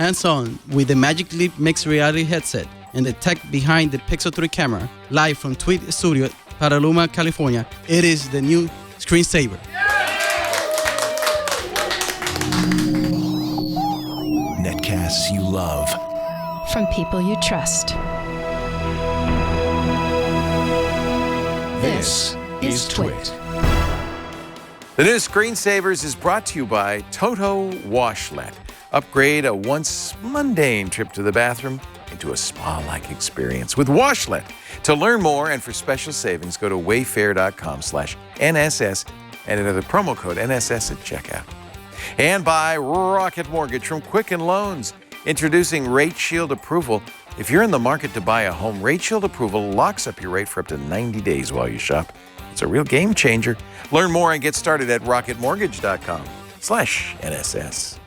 hands-on with the Magic Leap mixed reality headset and the tech behind the Pixel 3 camera, live from Tweet Studio, Petaluma, California. It is the new screensaver. Netcasts you love. From people you trust. This is Twit. The new Screensavers is brought to you by Toto Washlet. Upgrade a once mundane trip to the bathroom into a spa-like experience with Washlet. To learn more and for special savings, go to wayfair.com/NSS and enter the promo code NSS at checkout. And by Rocket Mortgage from Quicken Loans, introducing Rate Shield Approval. If you're in the market to buy a home, Rate Shield Approval locks up your rate for up to 90 days while you shop. It's a real game changer. Learn more and get started at rocketmortgage.com/NSS.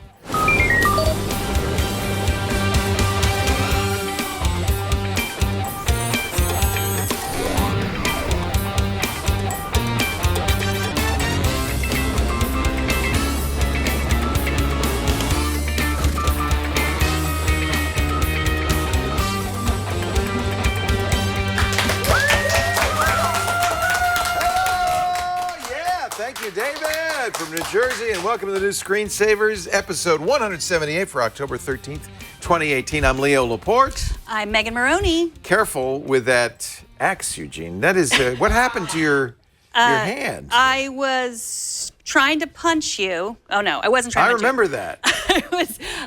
David from New Jersey, and welcome to the new Screensavers, episode 178 for October 13th, 2018. I'm Leo Laporte. I'm Megan Morrone. Careful with that axe, Eugene. That is, what happened to your hand? I was trying to punch you. Oh, no, I wasn't trying to punch you. I remember that.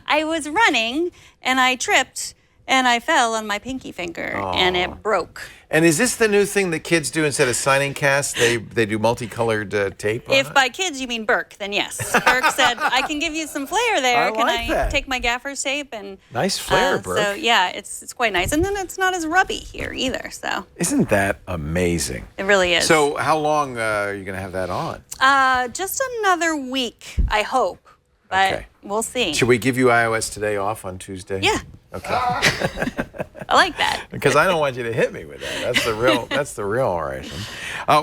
I was running, and I tripped, and I fell on my pinky finger, and it broke. And is this the new thing that kids do instead of signing casts? They do multicolored tape on If it? by kids you mean Burke, then yes. Burke said, I can give you some flair there. Can I take my gaffer's tape? And nice flair, Burke. So, yeah, it's quite nice. And then it's not as rubby here either. So Isn't that amazing? It really is. So how long are you going to have that on? Just another week, I hope. But we'll see. Should we give you iOS Today off on Tuesday? Yeah. Okay. I like that. Because I don't want you to hit me with that. That's the real oration.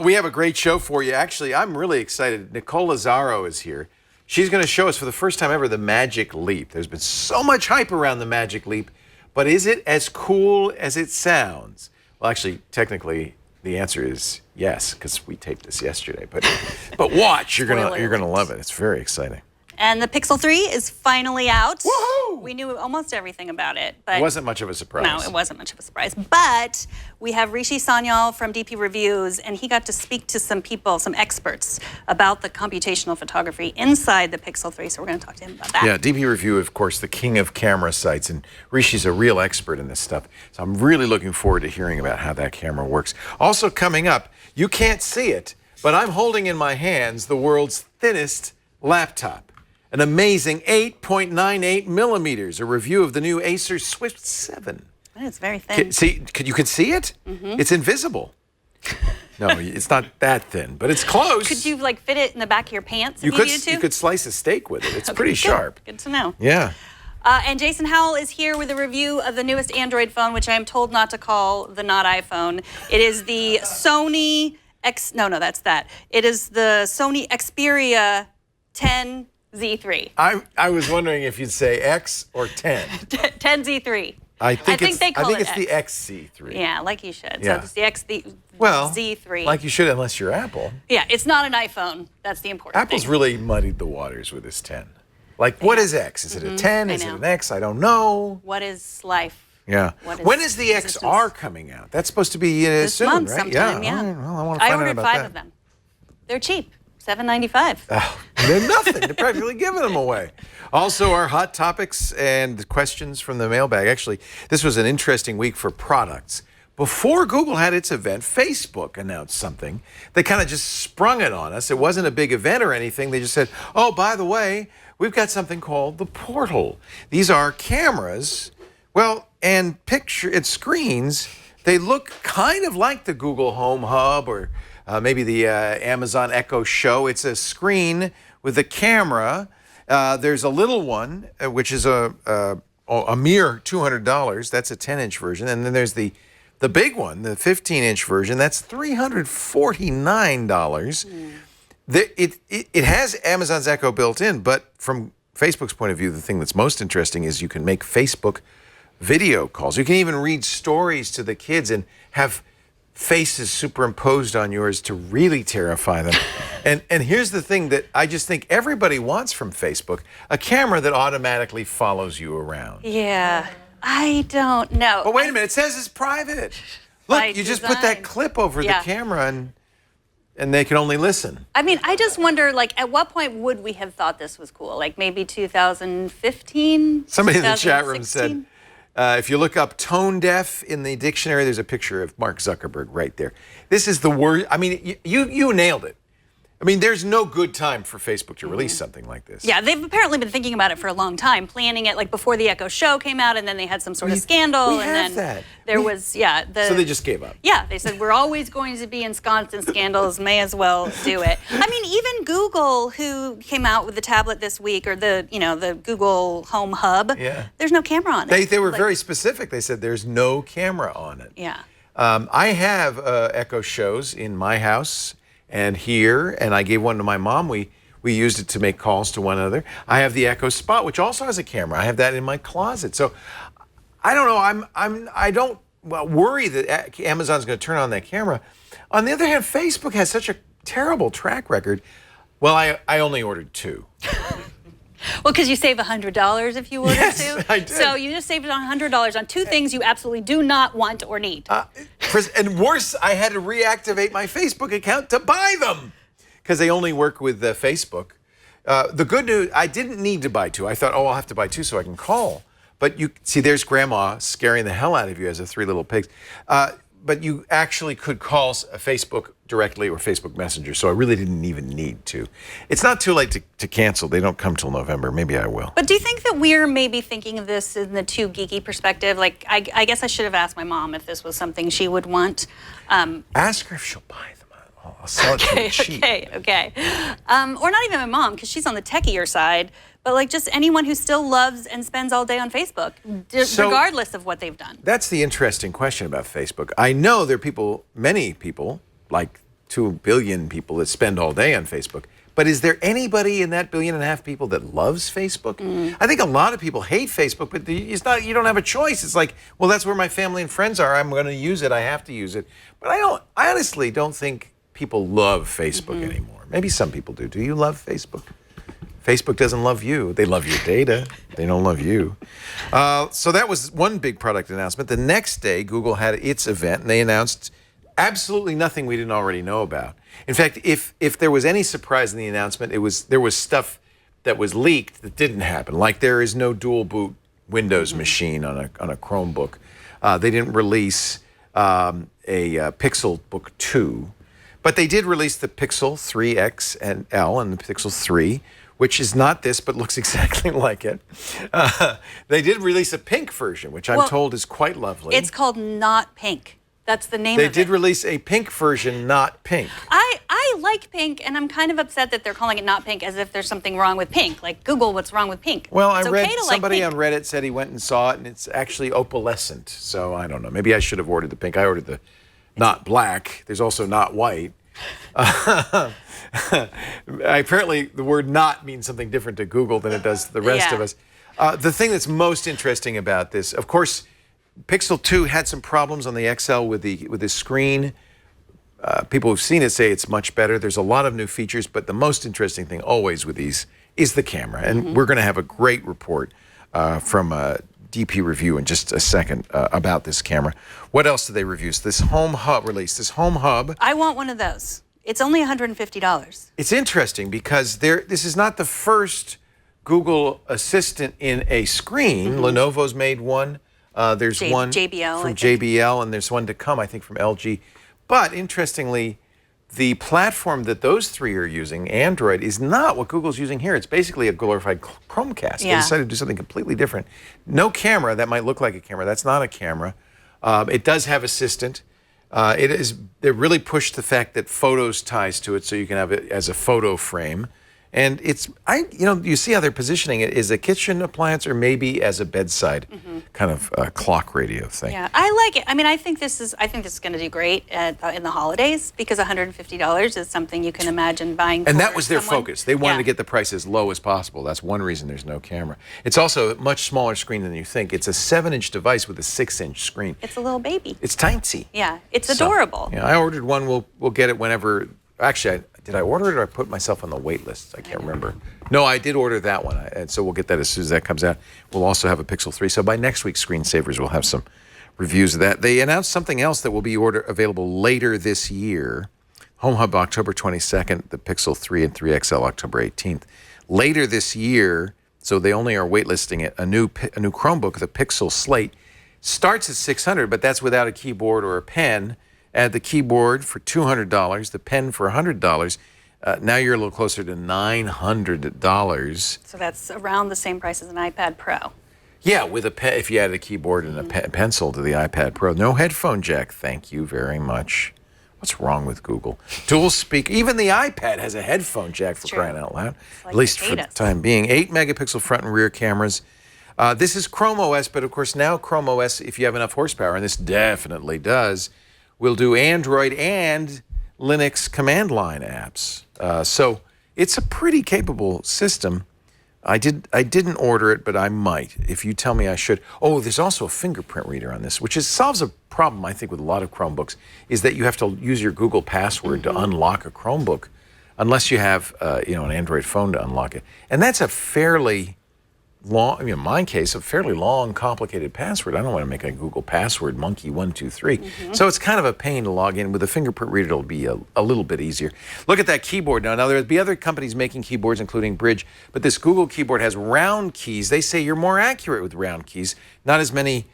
We have a great show for you. Actually, I'm really excited. Nicole Lazzaro is here. She's going to show us for the first time ever the Magic Leap. There's been so much hype around the Magic Leap, but is it as cool as it sounds? Well, actually, technically, the answer is yes, because we taped this yesterday. But watch, you're gonna love it. It's very exciting. And the Pixel 3 is finally out. Woohoo! We knew almost everything about it, but It wasn't much of a surprise. no, it wasn't much of a surprise. But we have Rishi from DP Reviews, and he got to speak to some people, some experts, about the computational photography inside the Pixel 3. So we're going to talk to him about that. Yeah, DP Review, of course, the king of camera sites, and Rishi's a real expert in this stuff. So I'm really looking forward to hearing about how that camera works. Also coming up, you can't see it, but I'm holding in my hands the world's thinnest laptop. An amazing 8.98 millimeters, a review of the new Acer Swift 7. It's very thin. You can see it? Mm-hmm. It's invisible. No, it's not that thin, but it's close. Could you fit it in the back of your pants if you needed to? You could slice a steak with it. It's Okay, pretty sharp. Good to know. Yeah. And Jason Howell is here with a review of the newest Android phone, which I am told not to call the not iPhone. It is the Sony It is the Sony Xperia XZ3. I was wondering if you'd say X or 10. 10Z3. I think it's the XZ3. Yeah, like you should. Yeah. So it's the Z3. Like you should, unless you're Apple. Yeah, it's not an iPhone. That's the important Apple's thing. really muddied the waters with this 10. What is X? Is it a 10? Is it an X? I don't know. What is life? Yeah. When is the XR coming out? That's supposed to be this soon, month right? sometime, yeah. yeah. Well, I want to find out ordered about 5 that. of them. They're cheap. $7.95. Oh, they're nothing. They're practically giving them away. Also, our hot topics and questions from the mailbag. Actually, this was an interesting week for products. Before Google had its event, Facebook announced something. They kind of just sprung it on us. It wasn't a big event or anything. They just said, oh, by the way, we've got something called the Portal. These are cameras, and screens. They look kind of like the Google Home Hub or maybe the Amazon Echo Show. It's a screen with a camera. There's a little one, which is a mere $200. That's a 10-inch version. And then there's the big one, the 15-inch version. That's $349. It has Amazon's Echo built in, but from Facebook's point of view, the thing that's most interesting is you can make Facebook video calls. You can even read stories to the kids and have faces superimposed on yours to really terrify them. And here's the thing that I just think everybody wants from Facebook, a camera that automatically follows you around. Yeah, I don't know. But wait a minute, it says it's private. Look, By you just put that design. clip over Yeah. the camera and they can only listen. I mean, I just wonder, like, at what point would we have thought this was cool? Like, maybe 2015? Somebody in the chat room said, 2016? if you look up tone deaf in the dictionary, there's a picture of Mark Zuckerberg right there. This is the word. I mean, you nailed it. I mean, there's no good time for Facebook to release something like this. Yeah, they've apparently been thinking about it for a long time, planning it like before the Echo Show came out, and then they had some sort of scandal, we and have then that. there We- was So they just gave up. Yeah, they said we're always going to be ensconced in scandals. May as well do it. I mean, even Google, who came out with the tablet this week, or the Google Home Hub. Yeah. There's no camera on it. They were Like, very specific. They said there's no camera on it. Yeah. I have Echo Shows in my house and here, and I gave one to my mom. We used it to make calls to one another. I have the Echo Spot, which also has a camera. I have that in my closet. So I don't know. I don't worry that Amazon's going to turn on that camera. On the other hand, Facebook has such a terrible track record. Well, I only ordered 2. Well, because you save $100 if you order Yes, two. I did. So you just saved $100 on 2 things you absolutely do not want or need. And worse, I had to reactivate my Facebook account to buy them because they only work with Facebook. The good news, I didn't need to buy 2. I thought, I'll have to buy 2 so I can call. But you see, there's Grandma scaring the hell out of you as the 3 little pigs. But you actually could call Facebook directly or Facebook Messenger, so I really didn't even need to. It's not too late to cancel. They don't come till November. Maybe I will. But do you think that we're maybe thinking of this in the too geeky perspective? Like, I guess I should have asked my mom if this was something she would want. Ask her if she'll buy them. I'll sell it to you cheap. Okay. Or not even my mom, because she's on the techier side, but like just anyone who still loves and spends all day on Facebook, regardless of what they've done. That's the interesting question about Facebook. I know there are many people, like 2 billion people that spend all day on Facebook. But is there anybody in that 1.5 billion people that loves Facebook? I think a lot of people hate Facebook, but you don't have a choice. It's like, well, that's where my family and friends are. I'm going to use it. I have to use it. But I honestly don't think people love Facebook anymore. Maybe some people do. Do you love Facebook? Facebook doesn't love you. They love your data. They don't love you. So that was one big product announcement. The next day, Google had its event, and they announced absolutely nothing we didn't already know about. In fact, if there was any surprise in the announcement, there was stuff that was leaked that didn't happen. Like there is no dual boot Windows machine on a Chromebook. They didn't release a Pixel Book 2, but they did release the Pixel 3X and L and the Pixel 3, which is not this, but looks exactly like it. They did release a pink version, which I'm told is quite lovely. It's called Not Pink. That's the name They of it. did release a pink version, not pink. I like pink, and I'm kind of upset that they're calling it Not Pink as if there's something wrong with pink. Like, Google, what's wrong with pink? Well, I It's read okay to like somebody pink. on Reddit said he went and saw it, and it's actually opalescent. So I don't know. Maybe I should have ordered the pink. I ordered the not black. There's also not white. Apparently, the word "not" means something different to Google than it does to the rest of us. The thing that's most interesting about this, of course, Pixel 2 had some problems on the XL with the screen. People who've seen it say it's much better. There's a lot of new features, but the most interesting thing always with these is the camera. And we're going to have a great report from DPReview in just a second about this camera. What else did they review? So this Home Hub release. This Home Hub. I want one of those. It's only $150. It's interesting because this is not the first Google Assistant in a screen. Lenovo's made one. There's one JBL, from JBL, and there's one to come, I think, from LG. But interestingly, the platform that those 3 are using, Android, is not what Google's using here. It's basically a glorified Chromecast. They decided to do something completely different. No camera. That might look like a camera. That's not a camera. It does have Assistant. They really pushed the fact that Photos ties to it, so you can have it as a photo frame. And you see how they're positioning it as a kitchen appliance or maybe as a bedside kind of clock radio thing. Yeah, I like it. I mean, I think this is going to do great in the holidays because $150 is something you can imagine buying. And for that was their someone. focus. They wanted Yeah. to get the price as low as possible. That's one reason there's no camera. It's also a much smaller screen than you think. It's a 7-inch device with a 6-inch screen. It's a little baby. It's tiny. Yeah, it's adorable. Yeah, I ordered one. We'll get it whenever. Actually, did I order it or I put myself on the wait list? I can't remember. No, I did order that one, and so we'll get that as soon as that comes out. We'll also have a Pixel 3. So by next week's Screensavers, we'll have some reviews of that. They announced something else that will be available later this year. Home Hub October 22nd, the Pixel 3 and 3 XL October 18th. Later this year, so they only are waitlisting it, a new Chromebook, the Pixel Slate, starts at $600, but that's without a keyboard or a pen. Add the keyboard for $200, the pen for $100. Now you're a little closer to $900. So that's around the same price as an iPad Pro. Yeah, with a pen, if you added a keyboard and a pencil to the iPad Pro. No headphone jack, thank you very much. What's wrong with Google? Dual speak. Even the iPad has a headphone jack for crying out loud. Like At least for the time being. 8-megapixel front and rear cameras. This is Chrome OS, but of course now Chrome OS, if you have enough horsepower, and this definitely does, will do Android and Linux command line apps. So it's a pretty capable system. I didn't order it, but I might if you tell me I should. Oh, there's also a fingerprint reader on this, which solves a problem I think with a lot of Chromebooks, is that you have to use your Google password to unlock a Chromebook, unless you have an Android phone to unlock it. And that's a fairly long, in my case, a fairly long, complicated password. I don't want to make a Google password, monkey123. So it's kind of a pain to log in. With a fingerprint reader, it'll be a little bit easier. Look at that keyboard now. Now, there'll be other companies making keyboards, including Bridge, but this Google keyboard has round keys. They say you're more accurate with round keys. Not as many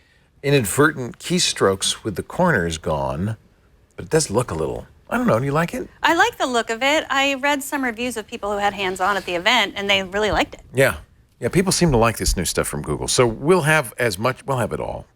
inadvertent keystrokes with the corners gone, but it does look a little, I don't know, do you like it? I like the look of it. I read some reviews of people who had hands-on at the event, and they really liked it. Yeah. Yeah, people seem to like this new stuff from Google. So we'll have we'll have it all.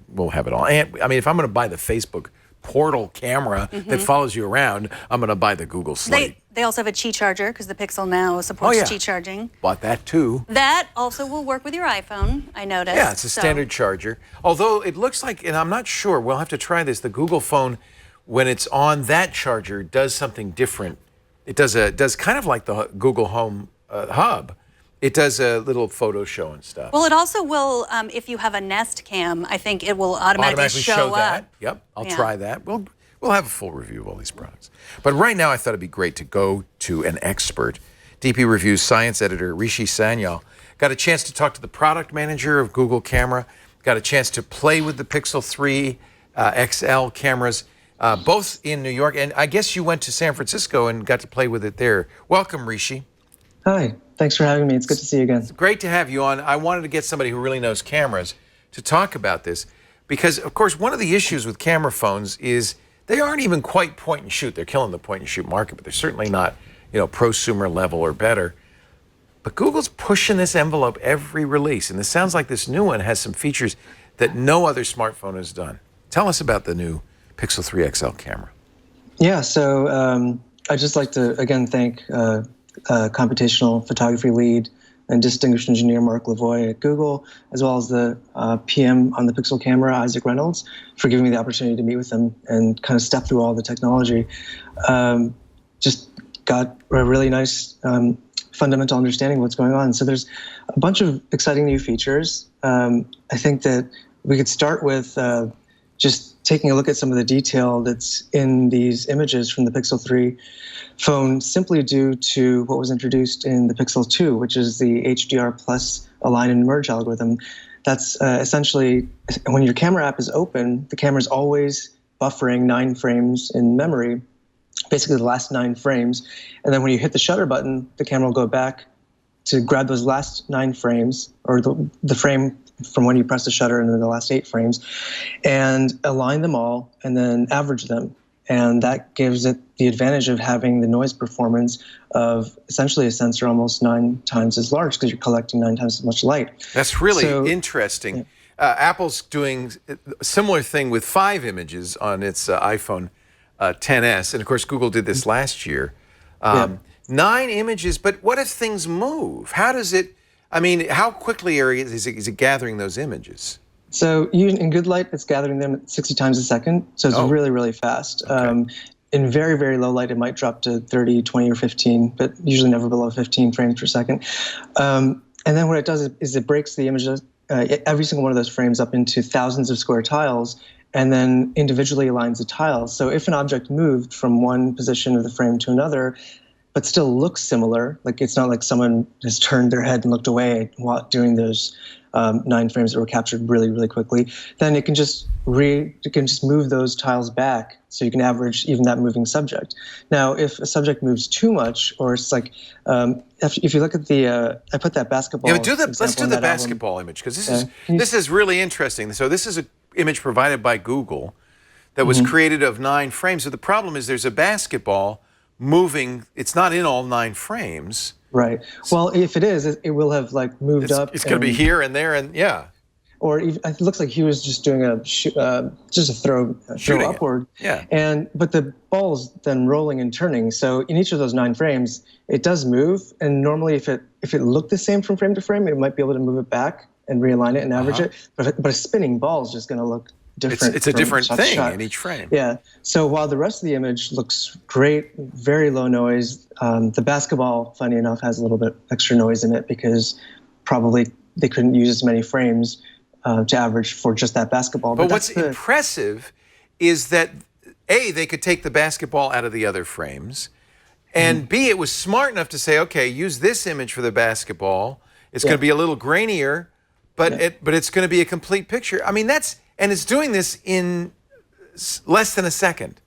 We'll have it all. And I mean, if I'm going to buy the Facebook portal camera that follows you around, I'm going to buy the Google Slate. They also have a Qi charger because the Pixel now supports Qi charging. Bought that too. That also will work with your iPhone, I noticed. Yeah, it's a standard charger. Although it looks like, and I'm not sure, we'll have to try this, the Google phone, when it's on that charger, does something different. It does kind of like the Google Home Hub. It does a little photo show and stuff. Well, it also will, if you have a Nest Cam, I think it will automatically show that. up. Yep, I'll try that. We'll have a full review of all these products. But right now, I thought it'd be great to go to an expert. DPReview Science Editor Rishi Sanyal got a chance to talk to the product manager of Google Camera, got a chance to play with the Pixel 3 XL cameras, both in New York. And I guess you went to San Francisco and got to play with it there. Welcome, Rishi. Hi, thanks for having me. It's good to see you again. It's great to have you on. I wanted to get somebody who really knows cameras to talk about this because, of course, one of the issues with camera phones is they aren't even quite point and shoot. They're killing the point and shoot market, but they're certainly not, prosumer level or better. But Google's pushing this envelope every release, and this sounds like this new one has some features that no other smartphone has done. Tell us about the new Pixel 3 XL camera. Yeah, so I'd just like to, again, thank computational photography lead and distinguished engineer Mark Lavoie at Google, as well as the PM on the Pixel camera, Isaac Reynolds, for giving me the opportunity to meet with them and kind of step through all the technology. Just got a really nice fundamental understanding of what's going on. So there's a bunch of exciting new features. I think that we could start with just taking a look at some of the detail that's in these images from the Pixel 3 phone, simply due to what was introduced in the Pixel 2, which is the HDR plus align and merge algorithm. That's essentially, when your camera app is open, the camera is always buffering 9 frames in memory, basically the last 9 frames. And then when you hit the shutter button, the camera will go back to grab those last 9 frames, or the frame from when you press the shutter and then the last 8 frames, and align them all and then average them. And that gives it the advantage of having the noise performance of essentially a sensor almost 9 times as large because you're collecting 9 times as much light. That's really interesting. Yeah. Apple's doing a similar thing with 5 images on its iPhone XS. And of course, Google did this last year. 9 images, but what if things move? How does it, how quickly is it gathering those images? So in good light, it's gathering them at 60 times a second. So it's really, really fast. Okay. In very, very low light, it might drop to 30, 20, or 15, but usually never below 15 frames per second. And then what it does is it breaks the images, every single one of those frames up into thousands of square tiles, and then individually aligns the tiles. So if an object moved from one position of the frame to another, but still looks similar, like it's not like someone has turned their head and looked away while doing those 9 frames that were captured really, really quickly, then it can just move those tiles back, so you can average even that moving subject. Now, if a subject moves too much, or it's like, if you look at the, I put that basketball. Yeah, but let's do the basketball image, because this is really interesting. So this is an image provided by Google that was created of 9 frames. So the problem is there's a basketball moving. It's not in all 9 frames. Right. Well, if it is, it will have like moved up. It's going to be here and there, and yeah. Or even, it looks like he was just doing just a throw upward. Yeah. But the ball's then rolling and turning. So in each of those 9 frames, it does move. And normally, if it looked the same from frame to frame, it might be able to move it back and realign it and average it. But a spinning ball is just going to look different. It's a different thing in each frame. Yeah. So while the rest of the image looks great, very low noise, the basketball, funny enough, has a little bit extra noise in it because probably they couldn't use as many frames to average for just that basketball. But what's impressive is that A, they could take the basketball out of the other frames, and B, it was smart enough to say, okay, use this image for the basketball. It's going to be a little grainier, but it's going to be a complete picture. I mean, and it's doing this in less than a second.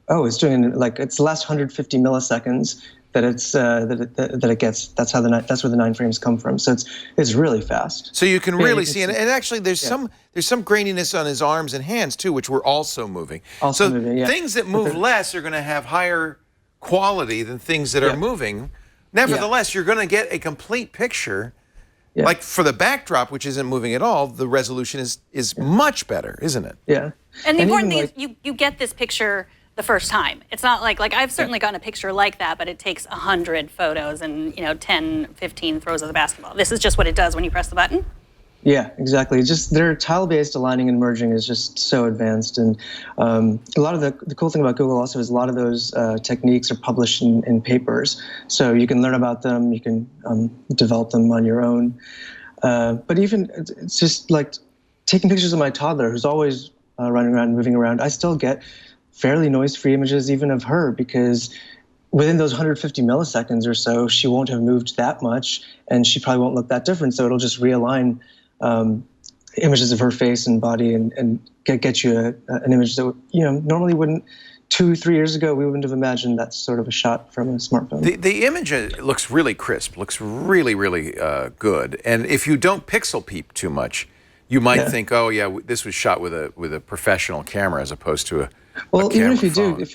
Oh, it's doing it's the last 150 milliseconds that it gets. That's where the 9 frames come from. So it's really fast. So you can really see, and actually there's some graininess on his arms and hands too, which were also moving. Things that move less are going to have higher quality than things that are moving. Nevertheless, you're going to get a complete picture. Yeah. Like for the backdrop, which isn't moving at all, the resolution is much better, isn't it? Yeah. And the important thing is you get this picture the first time. It's not like I've certainly gotten a picture like that, but it takes 100 photos and 10, 15 throws of the basketball. This is just what it does when you press the button? Yeah, exactly. Just their tile-based aligning and merging is just so advanced. And a lot of the cool thing about Google also is a lot of those techniques are published in papers. So you can learn about them, you can develop them on your own. But even it's just like taking pictures of my toddler who's always running around, moving around. I still get fairly noise-free images even of her because within those 150 milliseconds or so, she won't have moved that much and she probably won't look that different. So it'll just realign images of her face and body and get you an image that normally wouldn't. 2-3 years ago, we wouldn't have imagined that sort of a shot from a smartphone. The image looks really crisp, looks really, really good. And if you don't pixel peep too much, you might think, oh yeah, this was shot with a professional camera as opposed to a camera even if you phone. do,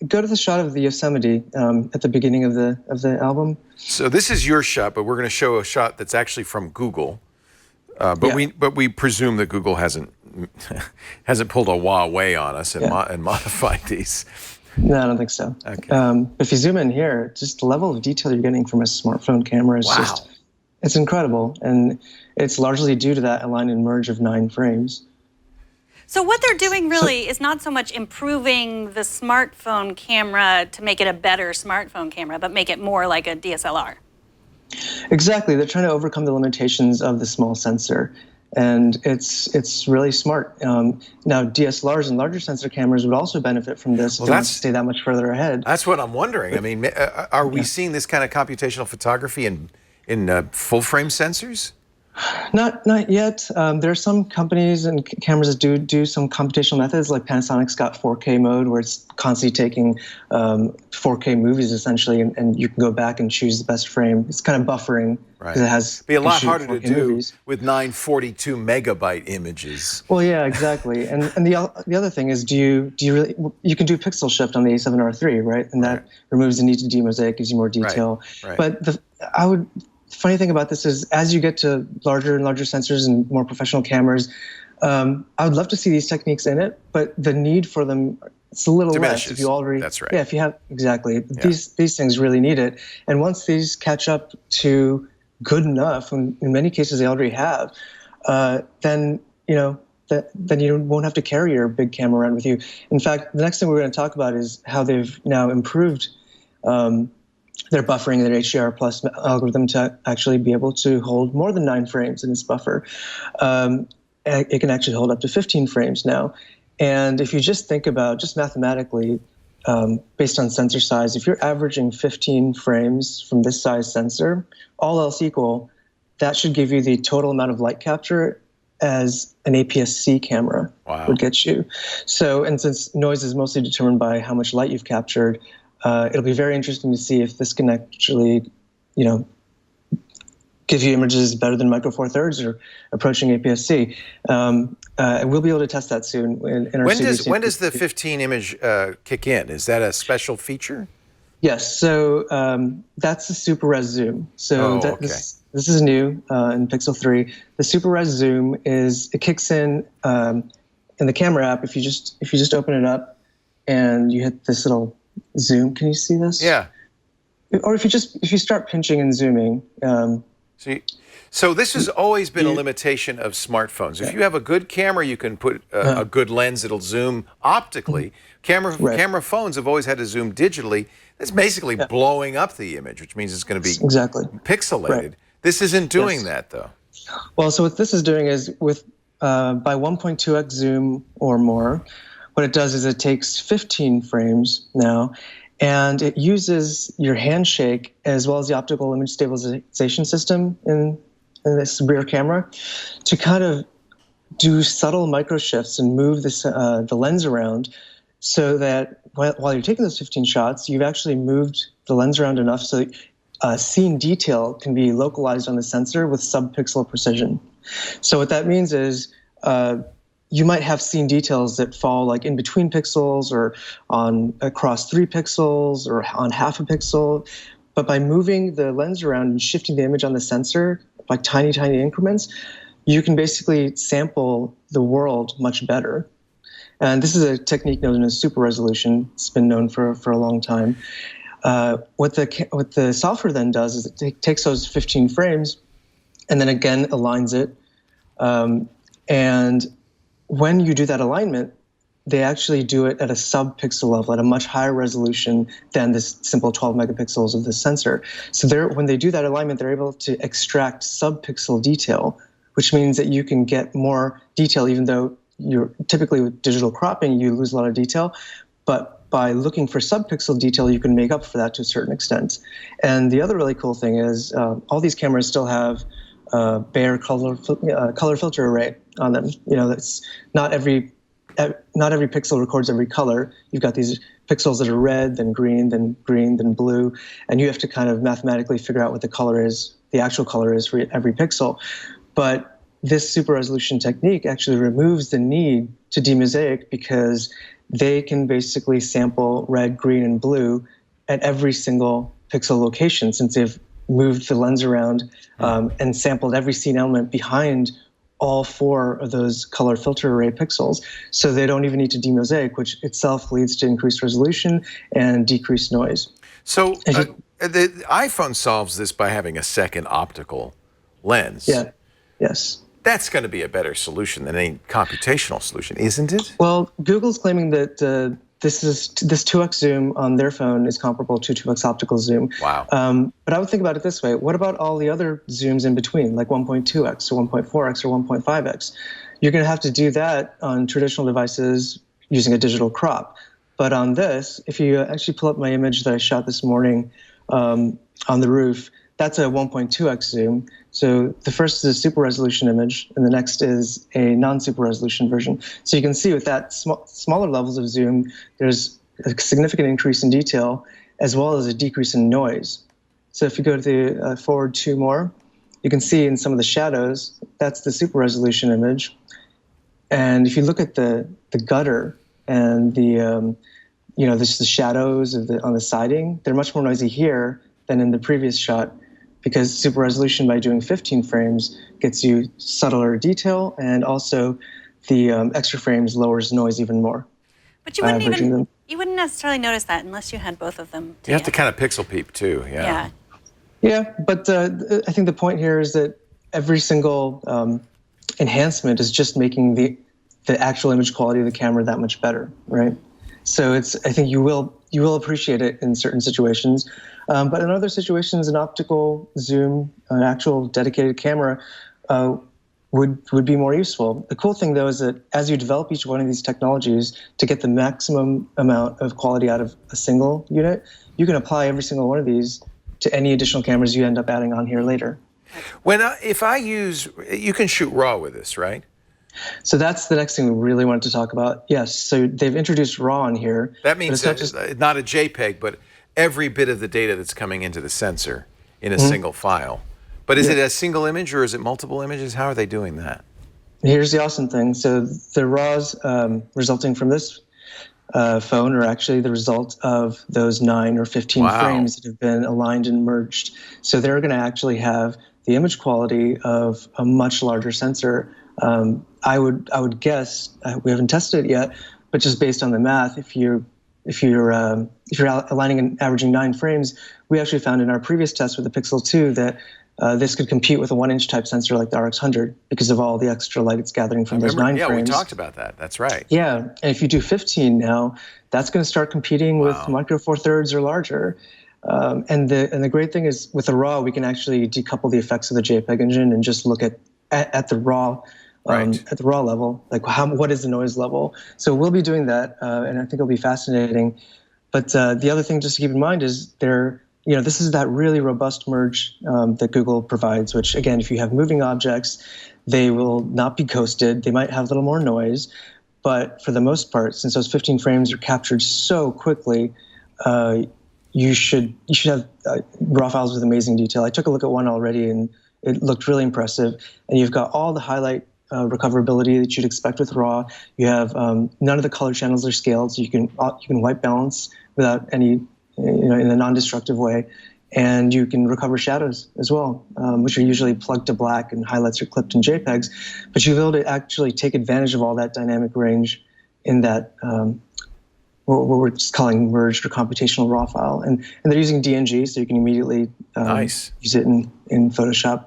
go to the shot of the Yosemite at the beginning of the album. So this is your shot, but we're going to show a shot that's actually from Google. But we presume that Google hasn't pulled a Huawei on us and modified these. No, I don't think so. Okay. If you zoom in here, just the level of detail you're getting from a smartphone camera is it's incredible, and it's largely due to that align and merge of 9 frames. So what they're doing really is not so much improving the smartphone camera to make it a better smartphone camera, but make it more like a DSLR. Exactly. They're trying to overcome the limitations of the small sensor. And it's really smart. Now, DSLRs and larger sensor cameras would also benefit from this if they want to stay that much further ahead. That's what I'm wondering. I mean, are we seeing this kind of computational photography in full-frame sensors? Not yet. There are some companies and cameras that do some computational methods, like Panasonic's got 4K mode, where it's constantly taking 4K movies, essentially, and you can go back and choose the best frame. It's kind of buffering. Right. It has be a lot harder to do movies with 942 megabyte images. Well, yeah, exactly. And the other thing is, you can do pixel shift on the A7R3, right? And that removes the need to demosaic, gives you more detail. Right. But funny thing about this is, as you get to larger and larger sensors and more professional cameras, I would love to see these techniques in it, but the need for them, it's a little less if you already. That's right. Yeah, if you have exactly these things really need it, and once these catch up to good enough, and in many cases they already have, then then you won't have to carry your big camera around with you. In fact, the next thing we're going to talk about is how they've now improved their buffering and their HDR plus algorithm to actually be able to hold more than 9 frames in its buffer. It can actually hold up to 15 frames now. And if you just think about, just mathematically, based on sensor size, if you're averaging 15 frames from this size sensor, all else equal, that should give you the total amount of light capture as an APS-C camera would get you. So, and since noise is mostly determined by how much light you've captured, it'll be very interesting to see if this can actually, give you images better than Micro Four Thirds or approaching APS-C. We'll be able to test that soon in our When does the 15 image kick in? Is that a special feature? Yes, so that's the super res zoom. So this is new in Pixel 3. The super res zoom it kicks in the camera app. If you just open it up and you hit this little zoom, can you see this? Yeah. Or if you start pinching and zooming. So this has always been a limitation of smartphones. If you have a good camera, you can put a good lens. It'll zoom optically. Camera phones have always had to zoom digitally. That's basically blowing up the image, which means it's going to be pixelated. Right. This isn't doing that, though. Well, so what this is doing is with by 1.2x zoom or more, what it does is it takes 15 frames now, and it uses your handshake as well as the optical image stabilization system in this rear camera to kind of do subtle micro shifts and move the lens around, so that while you're taking those 15 shots, you've actually moved the lens around enough so that scene detail can be localized on the sensor with sub-pixel precision. So what that means is you might have scene details that fall like in between pixels or across 3 pixels or on half a pixel. But by moving the lens around and shifting the image on the sensor by tiny, tiny increments, you can basically sample the world much better. And this is a technique known as super resolution. It's been known for a long time. What the software then does is it takes those 15 frames and then again aligns it. And when you do that alignment, they actually do it at a sub-pixel level, at a much higher resolution than this simple 12 megapixels of the sensor. So when they do that alignment, they're able to extract sub-pixel detail, which means that you can get more detail, even though you're typically with digital cropping, you lose a lot of detail. But by looking for sub-pixel detail, you can make up for that to a certain extent. And the other really cool thing is all these cameras still have bare color filter array on them. That's not every pixel records every color. You've got these pixels that are red, then green, then blue, and you have to kind of mathematically figure out what the actual color is for every pixel. But this super resolution technique actually removes the need to demosaic because they can basically sample red, green, and blue at every single pixel location, since they've moved the lens around and sampled every scene element behind all 4 of those color filter array pixels. So they don't even need to demosaic, which itself leads to increased resolution and decreased noise. So the iPhone solves this by having a second optical lens. Yeah. Yes. That's going to be a better solution than any computational solution, isn't it? Well, Google's claiming that this 2x zoom on their phone is comparable to 2x optical zoom. Wow. But I would think about it this way. What about all the other zooms in between, like 1.2x or 1.4x or 1.5x? You're going to have to do that on traditional devices using a digital crop. But on this, if you actually pull up my image that I shot this morning on the roof, that's a 1.2x zoom. So the first is a super resolution image, and the next is a non-super resolution version. So you can see with that smaller levels of zoom, there's a significant increase in detail as well as a decrease in noise. So if you go to the forward 2 more, you can see in some of the shadows, that's the super resolution image. And if you look at the gutter and the shadows on the siding, they're much more noisy here than in the previous shot, because super resolution by doing 15 frames gets you subtler detail, and also the extra frames lowers noise even more. But you wouldn't necessarily notice that unless you had both of them. You have to kind of pixel peep too. Yeah, but I think the point here is that every single enhancement is just making the actual image quality of the camera that much better, right? So I think you will appreciate it in certain situations, but in other situations, an optical zoom, an actual dedicated camera, would be more useful. The cool thing, though, is that as you develop each one of these technologies to get the maximum amount of quality out of a single unit, you can apply every single one of these to any additional cameras you end up adding on here later. If I use, you can shoot RAW with this, right? So that's the next thing we really wanted to talk about. Yes, so they've introduced RAW in here. That means not a JPEG, but every bit of the data that's coming into the sensor in a single file. But is it a single image or is it multiple images? How are they doing that? Here's the awesome thing. So the RAWs resulting from this phone are actually the result of those 9 or 15 frames that have been aligned and merged. So they're going to actually have the image quality of a much larger sensor. I would guess, we haven't tested it yet, but just based on the math, if you're aligning and averaging 9 frames, we actually found in our previous test with the Pixel 2 that this could compete with a 1-inch type sensor like the RX100 because of all the extra light it's gathering from those 9 frames. Yeah, we talked about that. That's right. Yeah, and if you do 15 now, that's going to start competing with Micro Four Thirds or larger. And the great thing is with the RAW, we can actually decouple the effects of the JPEG engine and just look at the RAW. At the raw level, like what is the noise level? So we'll be doing that, and I think it'll be fascinating. But the other thing just to keep in mind is this is that really robust merge that Google provides, which again, if you have moving objects, they will not be ghosted. They might have a little more noise, but for the most part, since those 15 frames are captured so quickly, you should have raw files with amazing detail. I took a look at one already, and it looked really impressive. And you've got all the highlight recoverability that you'd expect with RAW. You have none of the color channels are scaled, so you can white balance without any, in a non-destructive way, and you can recover shadows as well, which are usually plugged to black and highlights are clipped in JPEGs. But you'll be able to actually take advantage of all that dynamic range in that what we're just calling merged or computational RAW file, and they're using DNG, so you can immediately use it in Photoshop.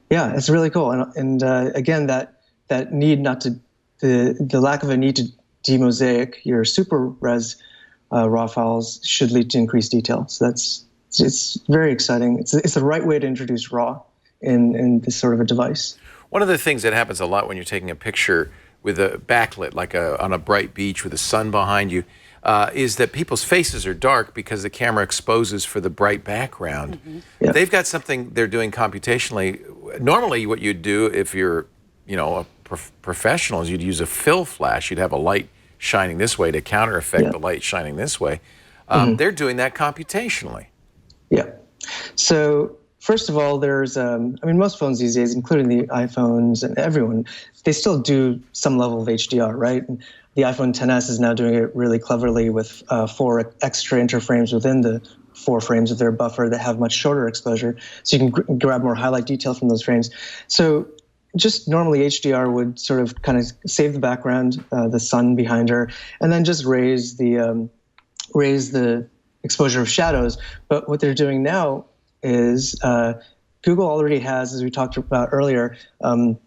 Yeah, it's really cool, and again that need not to the lack of a need to demosaic your super res RAW files should lead to increased detail. So it's very exciting. It's the right way to introduce RAW in this sort of a device. One of the things that happens a lot when you're taking a picture with a backlit, like on a bright beach with the sun behind you, is that people's faces are dark because the camera exposes for the bright background. Yeah. They've got something they're doing computationally. Normally what you'd do if you're a professional is you'd use a fill flash. You'd have a light shining this way to counter effect the light shining this way. They're doing that computationally. Yeah. So first of all, there's, most phones these days, including the iPhones and everyone, they still do some level of HDR, right? And the iPhone XS is now doing it really cleverly with 4 extra interframes within the 4 frames of their buffer that have much shorter exposure, so you can grab more highlight detail from those frames. So just normally HDR would sort of kind of save the background, the sun behind her, and then just raise the exposure of shadows. But what they're doing now is Google already has, as we talked about earlier,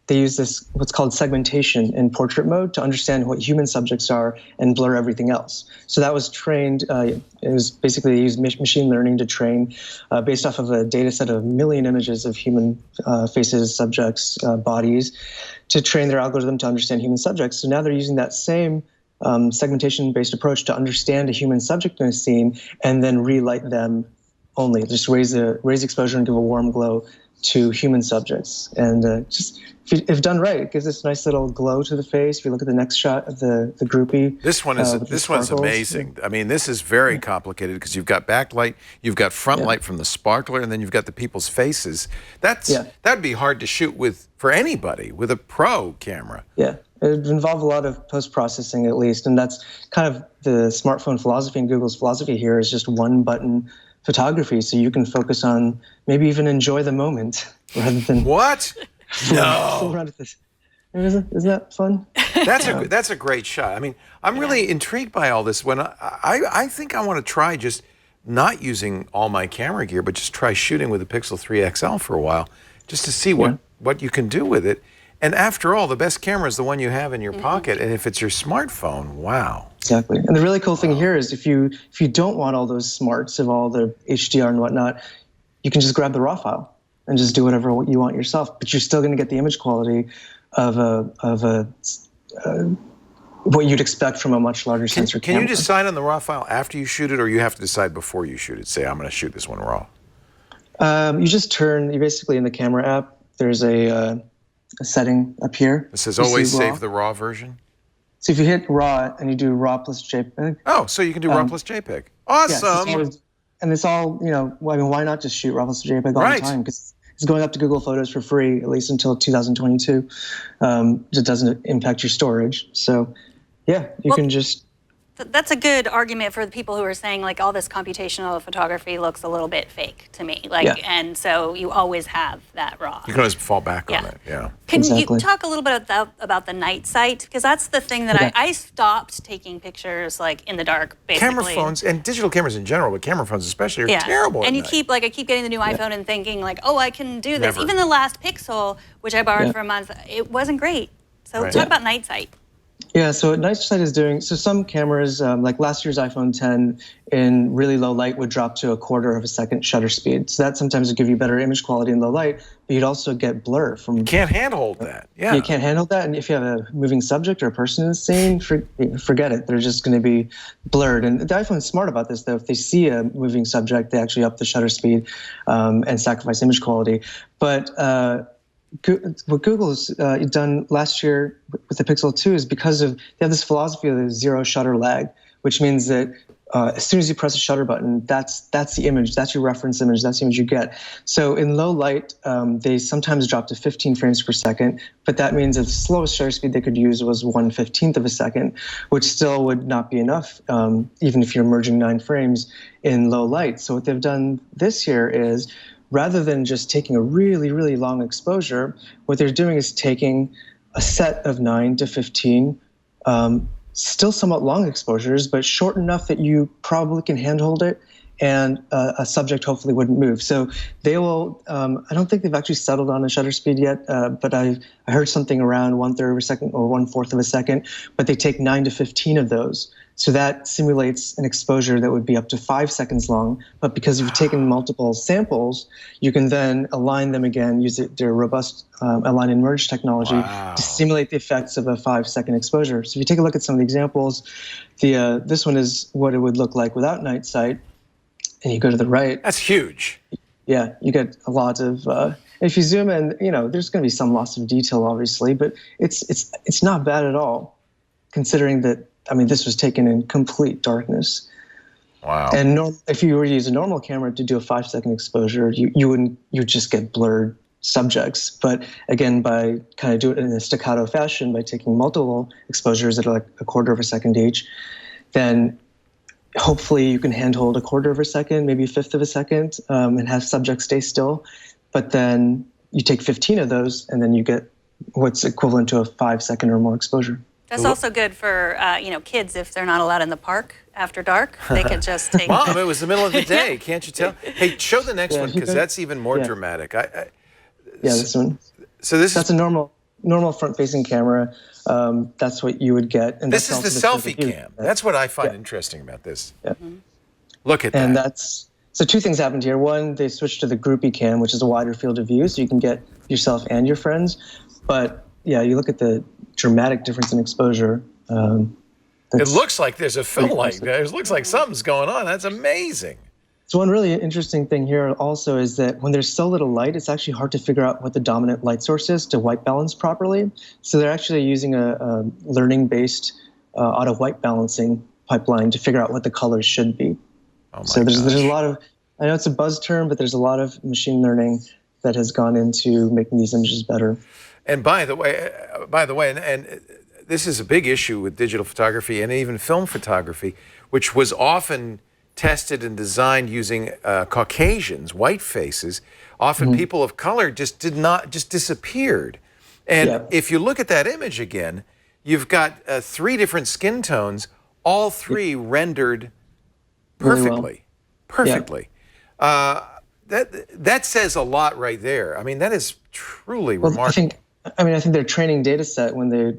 they use this what's called segmentation in portrait mode to understand what human subjects are and blur everything else. So that was trained, it was basically they used machine learning to train based off of a data set of 1 million images of human faces, subjects, bodies, to train their algorithm to understand human subjects. So now they're using that same segmentation-based approach to understand a human subject in a scene and then relight them only. Just raise exposure and give a warm glow to human subjects. And just if done right, it gives this nice little glow to the face. If you look at the next shot of the groupie, this one's amazing. I mean, this is very complicated because you've got backlight, you've got front light from the sparkler, and then you've got the people's faces. That'd be hard to shoot for anybody with a pro camera. Yeah. It would involve a lot of post-processing at least, and that's kind of the smartphone philosophy and Google's philosophy here is just one button photography, so you can focus on maybe even enjoy the moment rather than what? No. Around with this. Isn't that fun? That's a great shot. I mean, I'm really intrigued by all this. When I think I want to try just not using all my camera gear, but just try shooting with the Pixel 3 XL for a while, just to see what you can do with it. And after all, the best camera is the one you have in your pocket. And if it's your smartphone, wow. Exactly. And the really cool thing here is if you don't want all those smarts of all the HDR and whatnot, you can just grab the RAW file and just do whatever you want yourself. But you're still going to get the image quality of what you'd expect from a much larger sensor camera. Can you decide on the RAW file after you shoot it, or you have to decide before you shoot it? Say, I'm going to shoot this one RAW. You basically in the camera app, there's a setting up here. It says always save the RAW version? So if you hit RAW and you do RAW plus JPEG. Oh, so you can do RAW plus JPEG. Awesome. Yeah, and it's all, why not just shoot RAW plus JPEG all the time? Because it's going up to Google Photos for free, at least until 2022. It doesn't impact your storage. So, yeah, you can just... That's a good argument for the people who are saying, like, all this computational photography looks a little bit fake to me. And so you always have that RAW. You can always fall back on it, Can you talk a little bit about the night sight? Because that's the thing that I stopped taking pictures, like, in the dark, basically. Camera phones, and digital cameras in general, but camera phones especially, are terrible And at you night. I keep getting the new iPhone and thinking, like, oh, I can do this. Even the last Pixel, which I borrowed for a month, it wasn't great. So talk about night sight. Yeah, so what night sight is doing, so some cameras, like last year's iPhone 10 in really low light would drop to 1/4 of a second shutter speed. So that sometimes would give you better image quality in low light, but you'd also get blur from... You can't handhold that, You can't handle that, and if you have a moving subject or a person in the scene, forget it. They're just going to be blurred. And the iPhone's smart about this, though. If they see a moving subject, they actually up the shutter speed and sacrifice image quality. But... what Google's done last year with the Pixel 2 is because they have this philosophy of the zero shutter lag, which means that as soon as you press a shutter button, that's the image, that's your reference image, that's the image you get. So in low light, they sometimes drop to 15 frames per second, but that means that the slowest shutter speed they could use was 1/15 of a second, which still would not be enough, even if you're merging 9 frames in low light. So what they've done this year is, rather than just taking a really, really long exposure, what they're doing is taking a set of 9 to 15, still somewhat long exposures, but short enough that you probably can handhold it and a subject hopefully wouldn't move. So they will, I don't think they've actually settled on a shutter speed yet, but I heard something around 1/3 of a second or 1/4 of a second, but they take 9 to 15 of those. So that simulates an exposure that would be up to 5 seconds long. But because you've taken multiple samples, you can then align them again, use their robust align and merge technology to simulate the effects of a 5-second exposure. So if you take a look at some of the examples, this one is what it would look like without night sight. And you go to the right. That's huge. Yeah, you get a lot of. If you zoom in, there's going to be some loss of detail, obviously, but it's not bad at all, considering that. I mean, this was taken in complete darkness. Wow. And if you were to use a normal camera to do a 5-second exposure, you'd just get blurred subjects. But again, by kind of doing it in a staccato fashion, by taking multiple exposures that are like 1/4 of a second each, then hopefully you can handhold 1/4 of a second, maybe 1/5 of a second, and have subjects stay still. But then you take 15 of those, and then you get what's equivalent to a 5-second or more exposure. That's also good for kids if they're not allowed in the park after dark. They could just take. Mom, it was the middle of the day. Can't you tell? Hey, show the next one because that's even more dramatic. This one. So that's a normal front-facing camera. That's what you would get. And this is the selfie cam. That's what I find interesting about this. Yeah. Look at that. And so 2 things happened here. One, they switched to the groupie cam, which is a wider field of view, so you can get yourself and your friends. But yeah, you look at the dramatic difference in exposure. It looks like there's a film light. It looks like something's going on. That's amazing. So one really interesting thing here also is that when there's so little light, it's actually hard to figure out what the dominant light source is to white balance properly. So they're actually using a learning-based auto white balancing pipeline to figure out what the colors should be. So there's a lot of, I know it's a buzz term, but there's a lot of machine learning that has gone into making these images better. And by the way, and this is a big issue with digital photography and even film photography, which was often tested and designed using Caucasians, white faces. Often people of color just disappeared. And if you look at that image again, you've got 3 different skin tones, all 3 rendered perfectly. Perfectly. That says a lot right there. I mean, that is truly remarkable. I mean, I think their training data set when they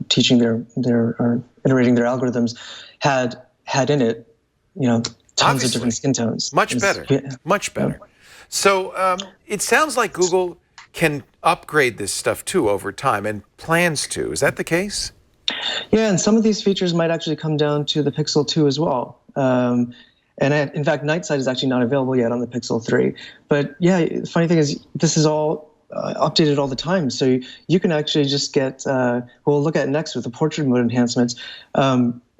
teaching their or iterating their algorithms had in it, tons Obviously. of different skin tones. Much better. Much better. So it sounds like Google can upgrade this stuff too over time and plans to. Is that the case? Yeah, and some of these features might actually come down to the Pixel 2 as well. In fact, Night Sight is actually not available yet on the Pixel 3. But yeah, the funny thing is this is all updated all the time. So you can actually just get, we'll look at next with the portrait mode enhancements.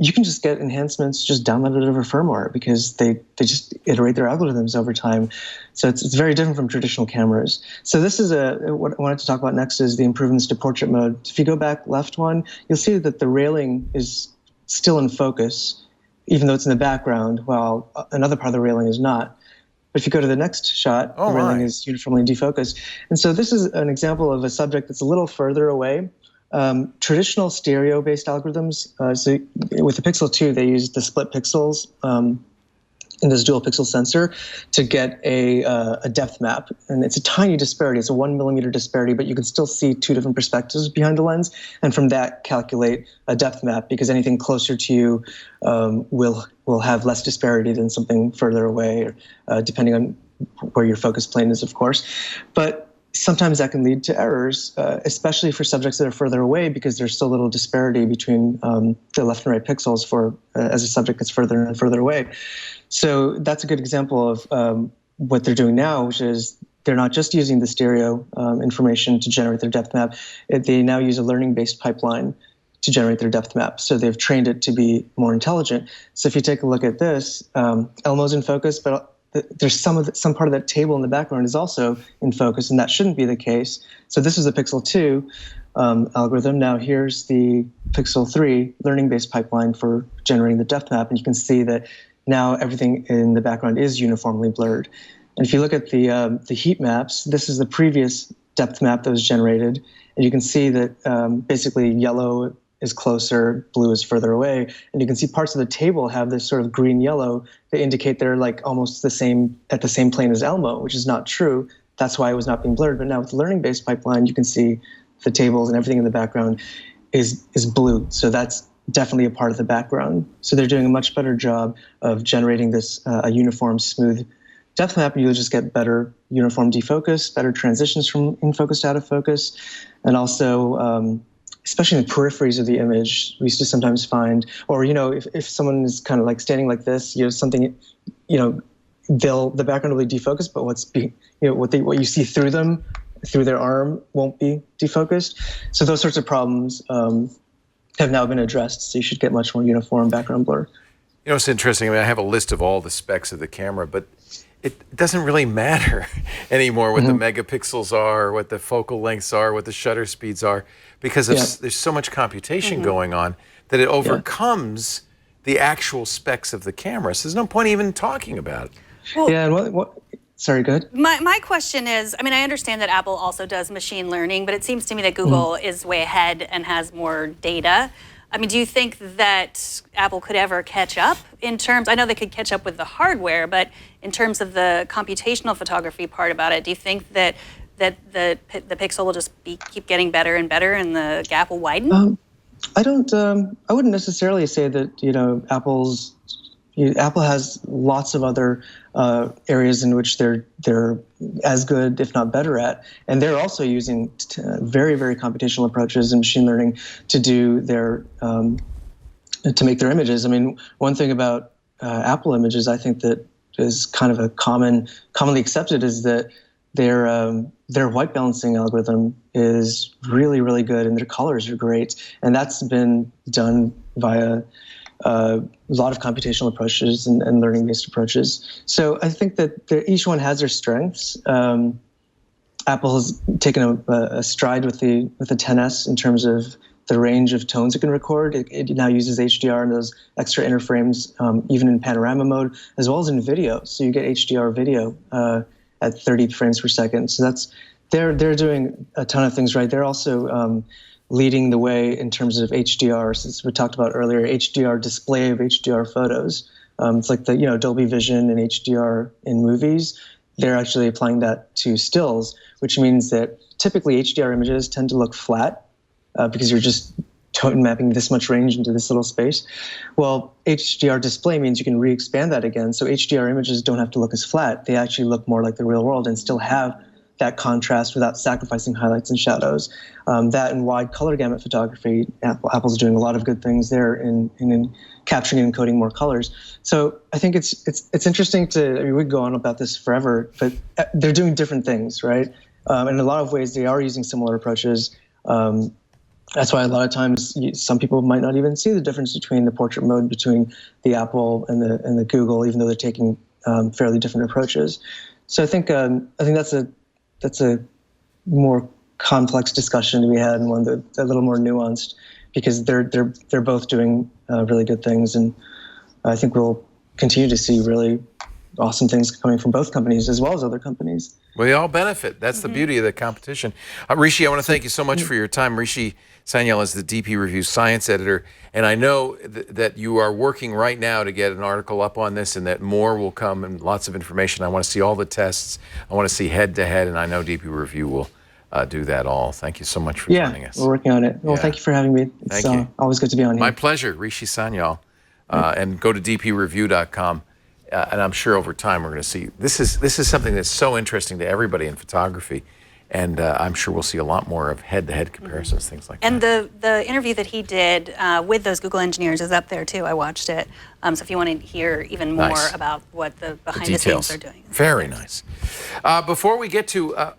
You can just get enhancements just downloaded over firmware because they just iterate their algorithms over time. So it's very different from traditional cameras. So this is what I wanted to talk about next is the improvements to portrait mode. If you go back left one, you'll see that the railing is still in focus, even though it's in the background, while another part of the railing is not. But if you go to the next shot, the railing is uniformly defocused. And so this is an example of a subject that's a little further away. Traditional stereo-based algorithms, so with the Pixel 2, they use the split pixels in this dual pixel sensor to get a depth map. And it's a tiny disparity. It's a 1 millimeter disparity, but you can still see two different perspectives behind the lens. And from that, calculate a depth map because anything closer to you will have less disparity than something further away, depending on where your focus plane is, of course. But sometimes that can lead to errors, especially for subjects that are further away because there's so little disparity between the left and right pixels as a subject that's further and further away. So that's a good example of what they're doing now, which is they're not just using the stereo information to generate their depth map. They now use a learning-based pipeline to generate their depth map. So they've trained it to be more intelligent. So if you take a look at this, Elmo's in focus, but there's some part of that table in the background is also in focus, and that shouldn't be the case. So this is a Pixel 2 algorithm. Now here's the Pixel 3 learning-based pipeline for generating the depth map, and you can see that now everything in the background is uniformly blurred. And if you look at the heat maps, this is the previous depth map that was generated, and you can see that basically yellow is closer, blue is further away. And you can see parts of the table have this sort of green-yellow that indicate they're like almost at the same plane as Elmo, which is not true. That's why it was not being blurred. But now with the learning-based pipeline, you can see the tables and everything in the background is blue. So that's definitely a part of the background. So they're doing a much better job of generating this a uniform, smooth depth map, and you'll just get better uniform defocus, better transitions from in focus to out of focus, and also especially in the peripheries of the image, we used to sometimes find, or, if someone is kind of like standing like this, something, the background will be defocused, but what you see through them, through their arm, won't be defocused. So those sorts of problems have now been addressed. So you should get much more uniform background blur. It's interesting. I mean, I have a list of all the specs of the camera, but it doesn't really matter anymore what the megapixels are, what the focal lengths are, what the shutter speeds are, because there's so much computation going on that it overcomes the actual specs of the camera. So there's no point even talking about it. Well, and sorry, go ahead. My question is, I mean, I understand that Apple also does machine learning, but it seems to me that Google is way ahead and has more data. I mean, do you think that Apple could ever catch up in terms, I know they could catch up with the hardware, but in terms of the computational photography part about it, do you think that the Pixel will just keep getting better and better and the gap will widen? I wouldn't necessarily say that, Apple has lots of other areas in which they're as good, if not better at, and they're also using very, very computational approaches in machine learning to do to make their images. I mean, one thing about Apple images, I think that is kind of a commonly accepted, is that their white balancing algorithm is really, really good, and their colors are great, and that's been done via a lot of computational approaches and learning-based approaches. So I think that each one has their strengths. Apple has taken a stride with the XS in terms of the range of tones it can record. It now uses HDR and those extra interframes, even in panorama mode, as well as in video. So you get HDR video at 30 frames per second. So they're doing a ton of things right. They're also leading the way in terms of HDR, since we talked about earlier, HDR display of HDR photos. It's like the Dolby Vision and HDR in movies. they're actually applying that to stills, which means that typically HDR images tend to look flat because you're just mapping this much range into this little space. Well, HDR display means you can re-expand that again, so HDR images don't have to look as flat. They actually look more like the real world and still have that contrast without sacrificing highlights and shadows. That and wide color gamut photography, Apple's doing a lot of good things there in capturing and encoding more colors. So I think it's interesting to, I mean, we could go on about this forever, but they're doing different things, right? In a lot of ways, they are using similar approaches. That's why a lot of times some people might not even see the difference between the portrait mode between the Apple and the Google, even though they're taking fairly different approaches. So I think that's a more complex discussion to be had, and one that's a little more nuanced, because they're both doing really good things, and I think we'll continue to see really awesome things coming from both companies as well as other companies. We all benefit. That's the beauty of the competition. Rishi, I want to thank you so much for your time. Rishi Sanyal is the DPReview Science Editor, and I know that you are working right now to get an article up on this, and that more will come and lots of information. I want to see all the tests. I want to see head-to-head, and I know DPReview will do that all. Thank you so much for joining us. Yeah, we're working on it. Well, thank you for having me. It's thank you. Always good to be on here. My pleasure, Rishi Sanyal. And go to dpreview.com. And I'm sure over time we're going to see, this is something that's so interesting to everybody in photography, and I'm sure we'll see a lot more of head-to-head comparisons, things like that. And the interview that he did with those Google engineers is up there too. I watched it. So if you want to hear even more about what the behind-the-scenes are doing. Very nice. Before we get to,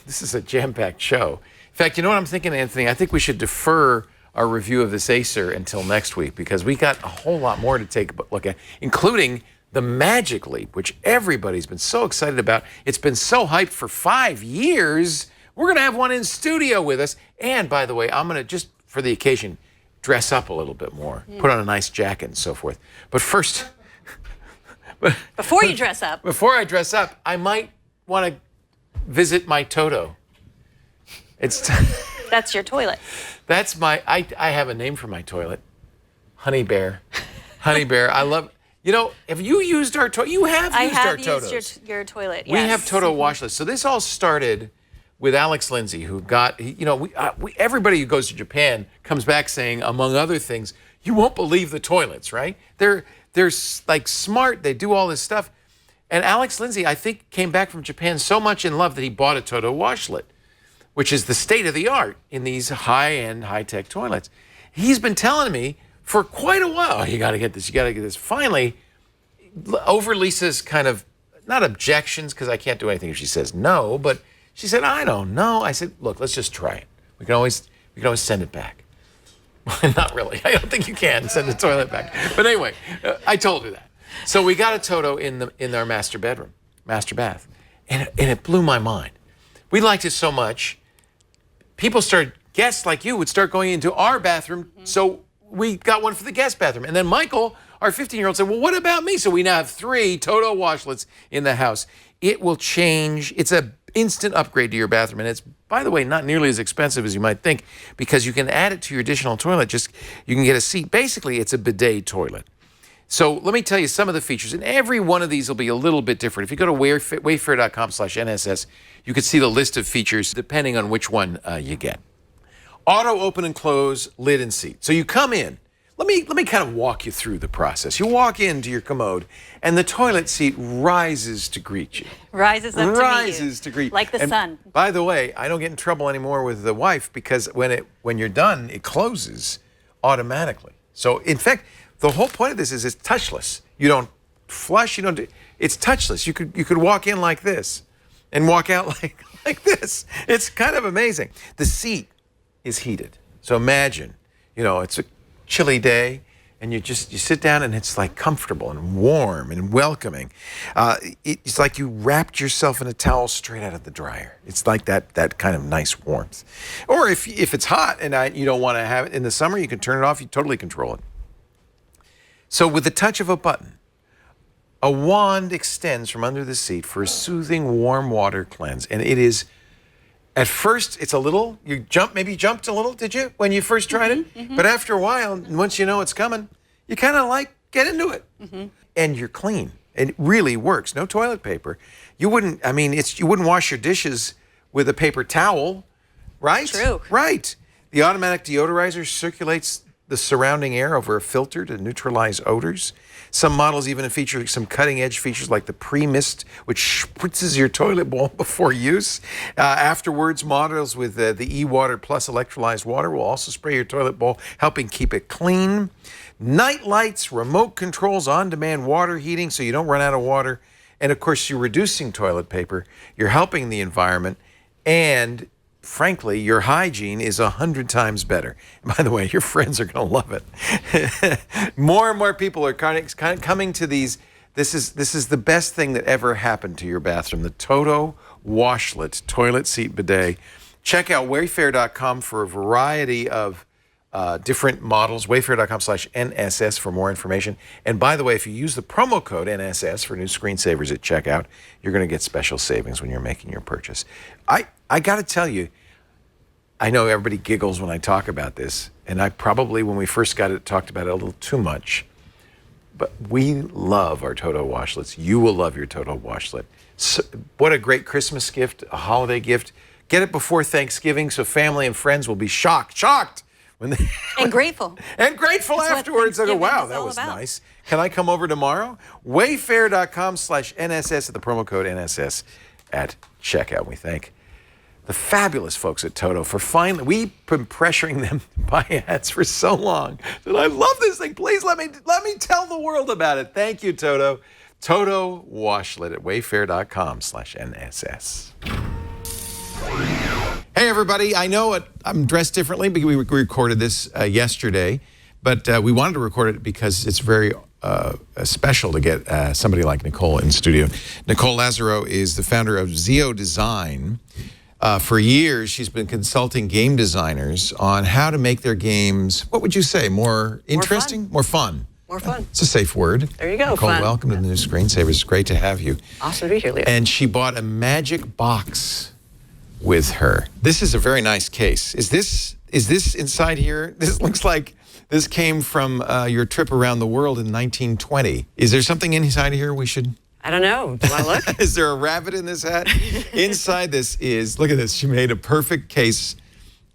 this is a jam-packed show. In fact, you know what I'm thinking, Anthony? I think we should defer our review of this Acer until next week, because we got a whole lot more to take a look at, including the Magic Leap, which everybody's been so excited about. It's been so hyped for 5 years. We're going to have one in studio with us. And by the way, I'm going to, just for the occasion, dress up a little bit more, put on a nice jacket and so forth. But first, before you dress up. Before I dress up, I might want to visit my Toto. That's your toilet. That's I have a name for my toilet. Honey Bear. Honey Bear. I love. You know, have you used our toilet? You have used our Totos. I have used your toilet, yes. We have Toto wash lists. So this all started with Alex Lindsay, who got, everybody who goes to Japan comes back saying, among other things, you won't believe the toilets, right? They're like smart. They do all this stuff. And Alex Lindsay, I think, came back from Japan so much in love that he bought a Toto washlet, which is the state of the art in these high-end, high-tech toilets. He's been telling me for quite a while, you got to get this, you got to get this. Finally, over Lisa's kind of, not objections, because I can't do anything if she says no, but she said, I don't know. I said, look, let's just try it. We can always send it back. Not really. I don't think you can send the toilet back. But anyway, I told her that. So we got a Toto in our master bath, and it blew my mind. We liked it so much. Guests like you would start going into our bathroom, so we got one for the guest bathroom. And then Michael, our 15-year-old, said, well, what about me? So we now have 3 Toto washlets in the house. It will change. It's an instant upgrade to your bathroom. And it's, by the way, not nearly as expensive as you might think, because you can add it to your additional toilet. You can get a seat. Basically, it's a bidet toilet. So let me tell you some of the features. And every one of these will be a little bit different. If you go to wayfair.com/NSS, you can see the list of features depending on which one you get. Auto open and close lid and seat. So you come in. Let me kind of walk you through the process. You walk into your commode, and the toilet seat rises to greet you. Rises up to greet you. Like the sun. By the way, I don't get in trouble anymore with the wife, because when you're done, it closes automatically. So in fact, the whole point of this is it's touchless. You don't flush. It's touchless. You could walk in like this, and walk out like this. It's kind of amazing. The seat is heated. So imagine, it's a chilly day, and you sit down, and it's like comfortable and warm and welcoming. It's like you wrapped yourself in a towel straight out of the dryer. It's like that kind of nice warmth. Or if it's hot and you don't want to have it in the summer, you can turn it off. You totally control it. So with the touch of a button, a wand extends from under the seat for a soothing warm water cleanse. And it is, at first, it's a little, maybe you jumped a little, did you, when you first tried it? Mm-hmm. But after a while, once you know it's coming, you kind of get into it. Mm-hmm. And you're clean. It really works. No toilet paper. You wouldn't, I mean, you wouldn't wash your dishes with a paper towel, right? True. Right. The automatic deodorizer circulates the surrounding air over a filter to neutralize odors. Some models even feature some cutting-edge features like the pre-mist, which spritzes your toilet bowl before use. Afterwards, models with the e-water plus electrolyzed water will also spray your toilet bowl, helping keep it clean. Night lights, remote controls, on-demand water heating so you don't run out of water. And of course, you're reducing toilet paper, you're helping the environment, and frankly, your hygiene is 100 times better. And by the way, your friends are going to love it. More and more people are coming to these. This is the best thing that ever happened to your bathroom, the Toto Washlet Toilet Seat Bidet. Check out wayfair.com for a variety of different models, wayfair.com/NSS for more information. And by the way, if you use the promo code NSS for new screensavers at checkout, you're going to get special savings when you're making your purchase. I got to tell you, I know everybody giggles when I talk about this, and I probably, when we first got it, talked about it a little too much. But we love our Toto Washlets. You will love your Toto Washlet. So, what a great Christmas gift, a holiday gift. Get it before Thanksgiving so family and friends will be shocked when they And grateful. and grateful That's what afterwards. I go, Thanksgiving wow, is that all was about. nice. Can I come over tomorrow? Wayfair.com/NSS at the promo code NSS at checkout. We thank the fabulous folks at Toto for finally, we've been pressuring them to buy ads for so long. That I love this thing. Please let me tell the world about it. Thank you, Toto. Toto Washlet at wayfair.com/NSS. Hey, everybody. I know I'm dressed differently because we recorded this yesterday, but we wanted to record it because it's very special to get somebody like Nicole in studio. Nicole Lazzaro is the founder of XEODesign. For years, she's been consulting game designers on how to make their games, what would you say, more interesting? More fun. More fun. It's a safe word. There you go, Nicole, fun. welcome to the new Screensavers. It's great to have you. Awesome to be here, Leo. And she bought a magic box with her. This is a very nice case. Is this inside here? This looks like this came from your trip around the world in 1920. Is there something inside here we should... I don't know. Do I look? Is there a rabbit in this hat? Inside this is, look at this. She made a perfect case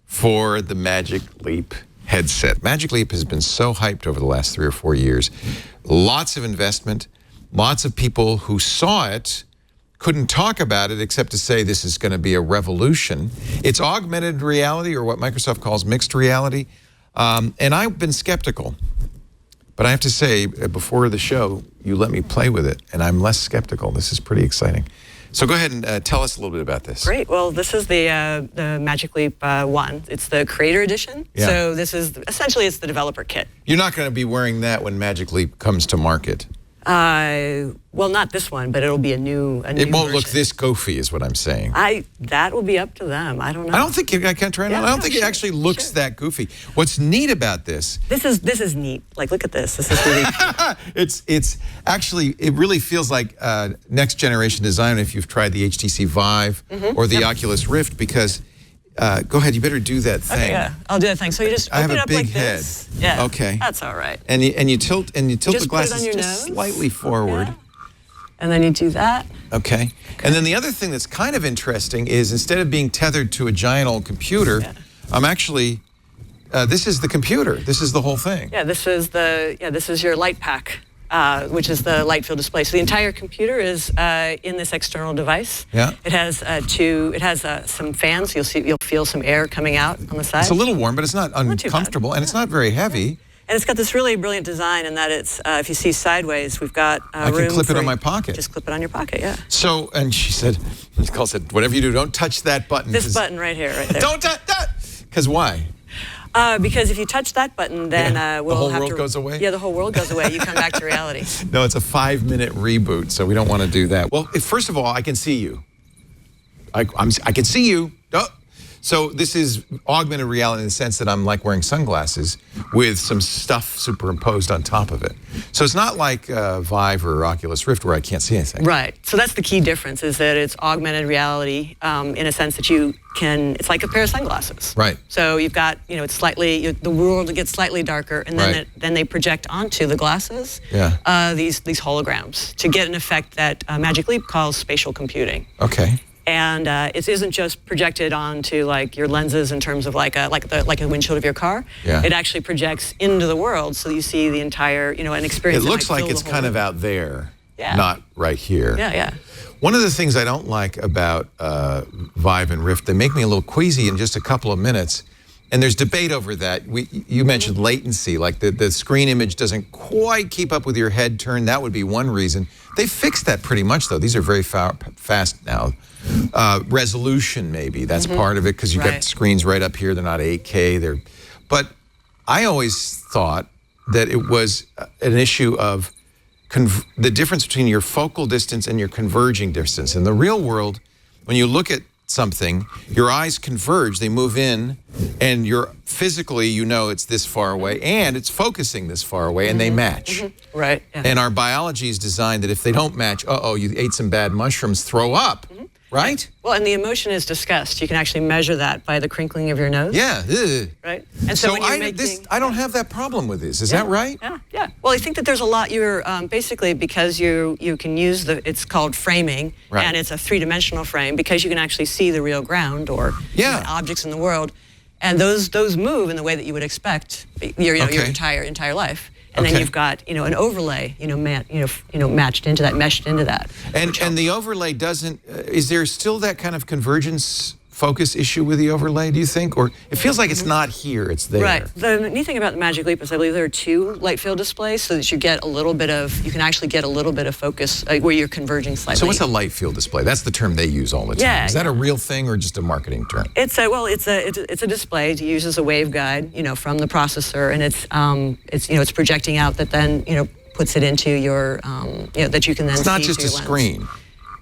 for the Magic Leap headset. Magic Leap has been so hyped over the last 3 or 4 years. Lots of investment. Lots of people who saw it couldn't talk about it except to say this is going to be a revolution. It's augmented reality, or what Microsoft calls mixed reality. And I've been skeptical. But I have to say, before the show, you let me play with it, and I'm less skeptical. This is pretty exciting. So go ahead and tell us a little bit about this. Great. Well, this is the Magic Leap 1. It's the Creator Edition. Yeah. So this is, essentially, it's the developer kit. You're not going to be wearing that when Magic Leap comes to market. Well, not this one, but it'll be a new It won't look version. this goofy, is what I'm saying. That will be up to them. I don't know. I don't think I can't try it on. I don't think it actually looks that goofy. What's neat about this? This is neat. Like, look at this. This is really cool. It's actually, it really feels like next generation design if you've tried the HTC Vive or the Oculus Rift, because go ahead, you better do that thing. Okay, yeah, I'll do that thing. So you just I have open it a up big like head. this. Yeah. Okay. That's all right. And you tilt the Just put it glasses on your just nose. slightly forward. Yeah. And then you do that. Okay. And then the other thing that's kind of interesting is instead of being tethered to a giant old computer, I'm actually, this is the computer. This is the whole thing. Yeah, this is your light pack, which is the light field display. So the entire computer is in this external device. Yeah. It has some fans. You'll feel some air coming out on the side. It's a little warm, but it's not too bad. uncomfortable, and it's not very heavy. And it's got this really brilliant design in that it's, if you see sideways, we've got I room can clip it for- on my pocket. Just clip it on your pocket, yeah. So, and she said, Nicole said, whatever you do, don't touch that button. This button right here, right there. Don't touch that! Because why? Because if you touch that button, then we'll whole have world to... goes away? Yeah, the whole world goes away. You come back to reality. No, it's a 5-minute reboot, so we don't want to do that. Well, first of all, I can see you. I can see you. Oh. So this is augmented reality in the sense that I'm like wearing sunglasses with some stuff superimposed on top of it. So it's not like Vive or Oculus Rift where I can't see anything. Right. So that's the key difference, is that it's augmented reality in a sense that you can, it's like a pair of sunglasses. Right. So you've got, it's slightly, the world gets slightly darker, and then then they project onto the glasses these holograms to get an effect that Magic Leap calls spatial computing. Okay. And it isn't just projected onto like your lenses in terms of like a windshield of your car. Yeah. It actually projects into the world, so you see the entire, an experience. It looks like it's kind of out there, not right here. Yeah, yeah. One of the things I don't like about Vive and Rift, they make me a little queasy in just a couple of minutes. And there's debate over that. You mentioned latency, like the screen image doesn't quite keep up with your head turn. That would be one reason. They fixed that pretty much, though. These are very fast now. Resolution, maybe, that's part of it, because you've got screens right up here. They're not 8K. But I always thought that it was an issue of the difference between your focal distance and your converging distance. In the real world, when you look at something, your eyes converge, they move in, and you're physically, it's this far away, and it's focusing this far away, and they match. Right. Yeah. And our biology is designed that if they don't match, you ate some bad mushrooms, throw up. Right? Well, and the emotion is disgust. You can actually measure that by the crinkling of your nose. Yeah. Right? And so when you're I don't have that problem with this. Is that right? Yeah. Well, I think that there's a lot. You're basically, because you can use it's called framing, and it's a three-dimensional frame, because you can actually see the real ground or objects in the world, and those move in the way that you would expect your entire life. And then you've got, an overlay, matched into that, meshed into that. And the overlay doesn't, is there still that kind of convergence focus issue with the overlay, do you think? Or it feels like it's not here, it's there. Right. The neat thing about the Magic Leap is I believe there are 2 light field displays, so that you can actually get a little bit of focus where you're converging slightly. So what's a light field display? That's the term they use all the time. Yeah, is that a real thing or just a marketing term? It's a display. It uses a waveguide, from the processor, and it's projecting out that then, puts it into your, that you can then see. It's not just a lens. screen.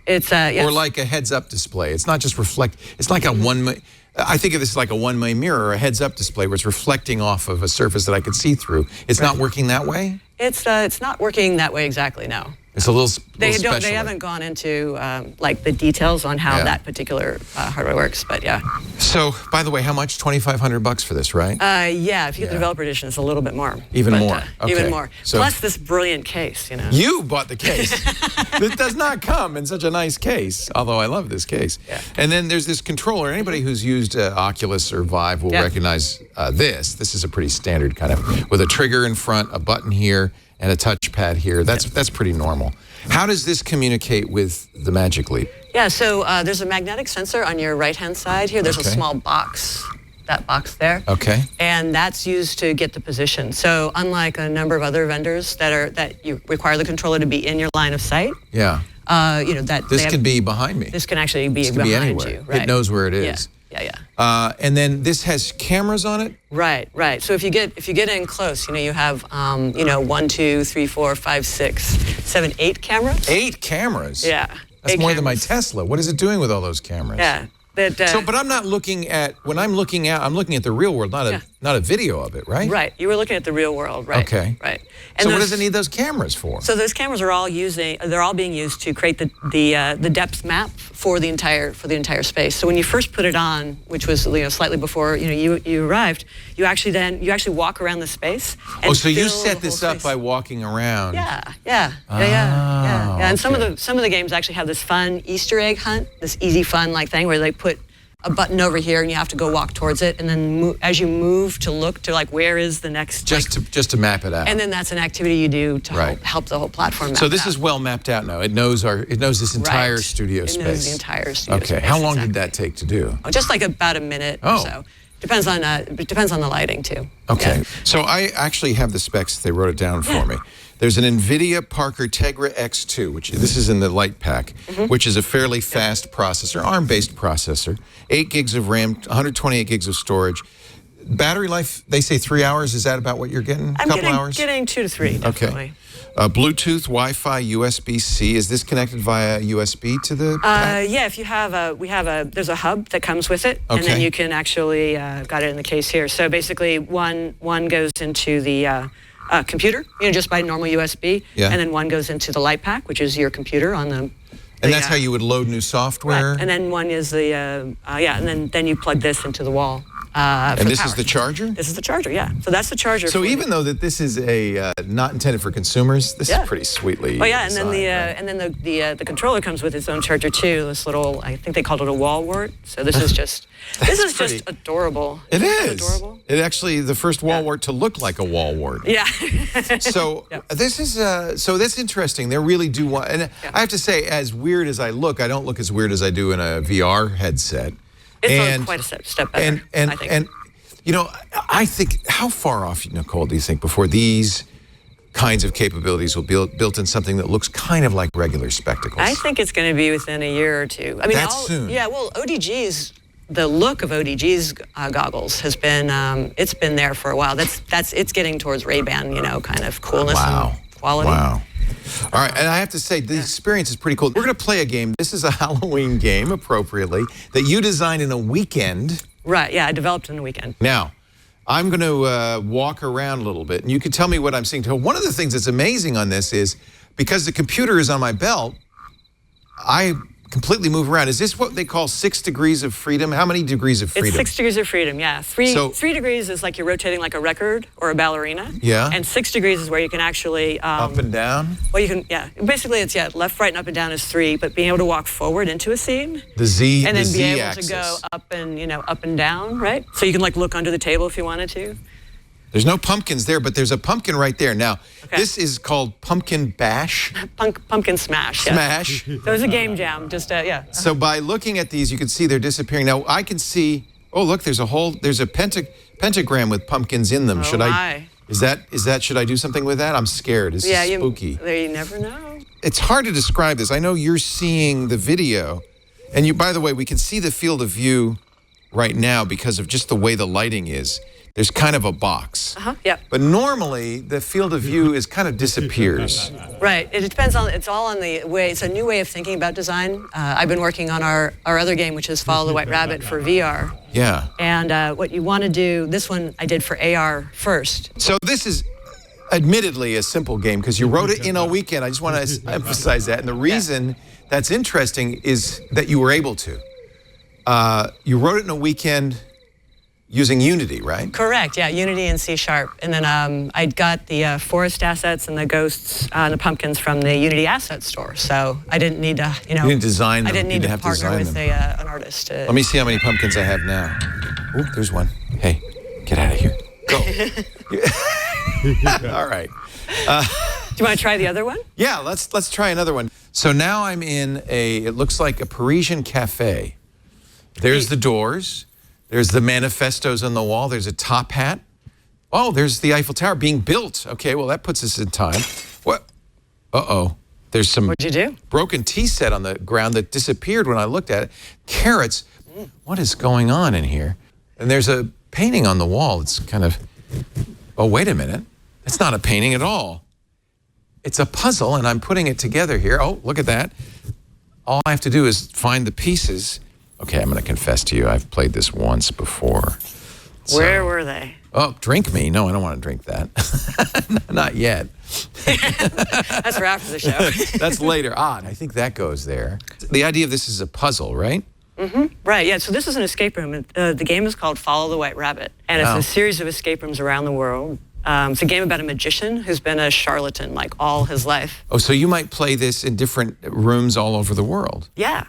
It's or like a heads-up display. It's not just it's like I think of this like a one-way mirror or a heads-up display where it's reflecting off of a surface that I could see through. It's not working that way? It's not working that way exactly, no. It's a little special. They haven't gone into like the details on how that particular hardware works, but yeah. So, by the way, how much? $2,500 for this, right? Yeah. If you get the developer edition, it's a little bit more. Even more. Okay. Even more. So, plus this brilliant case, You bought the case. It does not come in such a nice case, although I love this case. Yeah. And then there's this controller. Anybody who's used Oculus or Vive will recognize this. This is a pretty standard kind of, with a trigger in front, a button here, and a touchpad here. That's pretty normal. How does this communicate with the Magic Leap? Yeah, so there's a magnetic sensor on your right-hand side here. There's a small box, that box there. Okay. And that's used to get the position. So unlike a number of other vendors that you require the controller to be in your line of sight. Yeah. This could be behind me. This can actually be behind anywhere. You. Right. It knows where it is. Yeah. And then this has cameras on it? Right. So if you get in close, you have 1, 2, 3, 4, 5, 6, 7, 8 cameras. 8 cameras? Yeah. That's more than my Tesla. What is it doing with all those cameras? Yeah. But I'm not looking at, I'm looking at the real world, not a video of it, right? Right. You were looking at the real world, right? Okay. Right. And so what does it need those cameras for? So those cameras are all being used to create the depth map for the entire space. So when you first put it on, which was slightly before you arrived, you actually walk around the space. And so you set this up by walking around? Yeah. And some of the games actually have this fun Easter egg hunt, this easy fun thing where they put a button over here and you have to go walk towards it, and then as you move to look to where is the next just to map it out. And then that's an activity you do to help the whole platform map so this out. is well mapped out now. It knows this entire studio space. It knows the entire studio space. Okay. How long did that take to do? Just about a minute or so. Depends on the lighting too. Okay. Yeah. So I actually have the specs. They wrote it down for me. There's an NVIDIA Parker Tegra X2, which this is in the light pack, which is a fairly fast processor, ARM-based processor, 8 gigs of RAM, 128 gigs of storage. battery life, they say 3 hours. Is that about what you're getting? I'm couple hours? getting 2 to 3, definitely. Okay. Bluetooth, Wi-Fi, USB-C. Is this connected via USB to the pack? Yeah, if you have there's a hub that comes with it, and Okay. then you can actually, got it in the case here. So basically one goes into the computer, just by normal USB, Yeah. and then one goes into the light pack, which is your computer on the And that's how you would load new software? Right. And then one is the, and then you plug this into the wall. And this is the charger? This is the charger, yeah. So that's the charger. So even though that this is a not intended for consumers, this is pretty sweetly Oh yeah, and designed, then the controller comes with its own charger too. This little, I think they called it a wall wart. So this is just just adorable. It is. Adorable. It actually the first wall wart to look like a wall wart. Yeah. So this is so that's interesting. They really do want, and I have to say, as weird as I look, I don't look as weird as I do in a VR headset. It's quite a step better, I think. And I think, how far off, Nicole, do you think before these kinds of capabilities will be built in something that looks kind of like regular spectacles? I think it's going to be within a year or two. I mean, That's soon. Yeah, well, ODG's, the look of ODG's goggles has been, it's been there for a while. It's getting towards Ray-Ban, kind of coolness and quality. Wow. All right, and I have to say, the experience is pretty cool. We're going to play a game. This is a Halloween game, appropriately, that you designed in a weekend. Right, yeah, I developed in a weekend. Now, I'm going to walk around a little bit, and you can tell me what I'm seeing. One of the things that's amazing on this is, because the computer is on my belt, I completely move around. Is this what they call 6 degrees of freedom? How many degrees of freedom? It's 6 degrees of freedom, yeah. 3 degrees is like you're rotating like a record or a ballerina. Yeah. And 6 degrees is where you can actually... up and down? Well, you can, yeah. Basically, it's, left, right, and up and down is 3, but being able to walk forward into a scene. The Z, and then the be Z able axis. to go up and, up and down, right? So you can like look under the table if you wanted to. There's no pumpkins there, but there's a pumpkin right there. Now, this is called Pumpkin Bash. Pumpkin Smash. Smash. Yes. So it was a game jam, just, yeah. So by looking at these, you can see they're disappearing. Now, I can see, oh, look, there's a pentagram with pumpkins in them. Should should I do something with that? I'm scared. It's spooky. You never know. It's hard to describe this. I know you're seeing the video. And by the way, we can see the field of view right now because of just the way the lighting is. There's kind of a box. Yeah. But normally, the field of view is kind of disappears. Right. It depends on, it's all on the way, it's a new way of thinking about design. I've been working on our other game, which is Follow the White Rabbit for VR. Yeah. And what you want to do, this one I did for AR first. So this is admittedly a simple game because you wrote it in a weekend. I just want to emphasize that. And the reason that's interesting is that you were able to. You wrote it in a weekend using Unity, right? Correct, yeah, Unity and C#. And then I got the forest assets and the ghosts and the pumpkins from the Unity asset store. So I didn't need to, You didn't design them. I didn't need to have partner design with them. an artist. Let me see how many pumpkins I have now. Oh, there's one. Hey, get out of here. Go. All right. Do you want to try the other one? Yeah, let's try another one. So now I'm in it looks like a Parisian cafe. There's the doors. There's the manifestos on the wall. There's a top hat. Oh, there's the Eiffel Tower being built. Okay, well, that puts us in time. What? Uh-oh. There's some What'd you do? broken tea set on the ground that disappeared when I looked at it. Carrots. What is going on in here? And there's a painting on the wall. It's kind of, oh, wait a minute. It's not a painting at all. It's a puzzle, and I'm putting it together here. Oh, look at that. All I have to do is find the pieces. Okay, I'm going to confess to you, I've played this once before. Where were they? Oh, drink me. No, I don't want to drink that. Not yet. That's for after the show. That's later on. I think that goes there. The idea of this is a puzzle, right? Mm-hmm. Right, yeah, so this is an escape room. The game is called Follow the White Rabbit, and it's a series of escape rooms around the world. It's a game about a magician who's been a charlatan like all his life. Oh, so you might play this in different rooms all over the world. Yeah.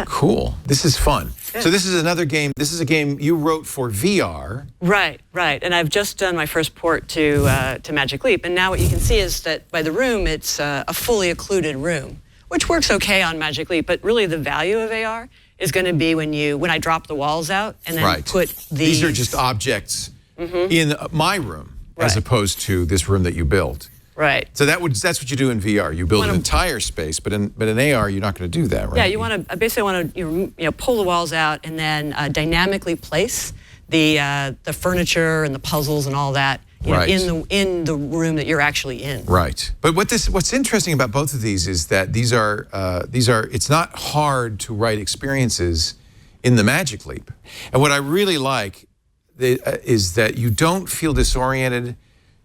Cool. This is fun. Yeah. So this is another game. This is a game you wrote for VR. Right. And I've just done my first port to Magic Leap, and now what you can see is that by the room, it's a fully occluded room, which works okay on Magic Leap, but really the value of AR is going to be when I drop the walls out and then put these are just objects in my room. As opposed to this room that you built. Right. So that's what you do in VR. You build an entire space, but in AR, you're not going to do that, right? Yeah, you want to basically pull the walls out and then dynamically place the furniture and the puzzles and all that, you know, in the room that you're actually in. Right. But what's interesting about both of these is that these are it's not hard to write experiences in the Magic Leap. And what I really like is that you don't feel disoriented.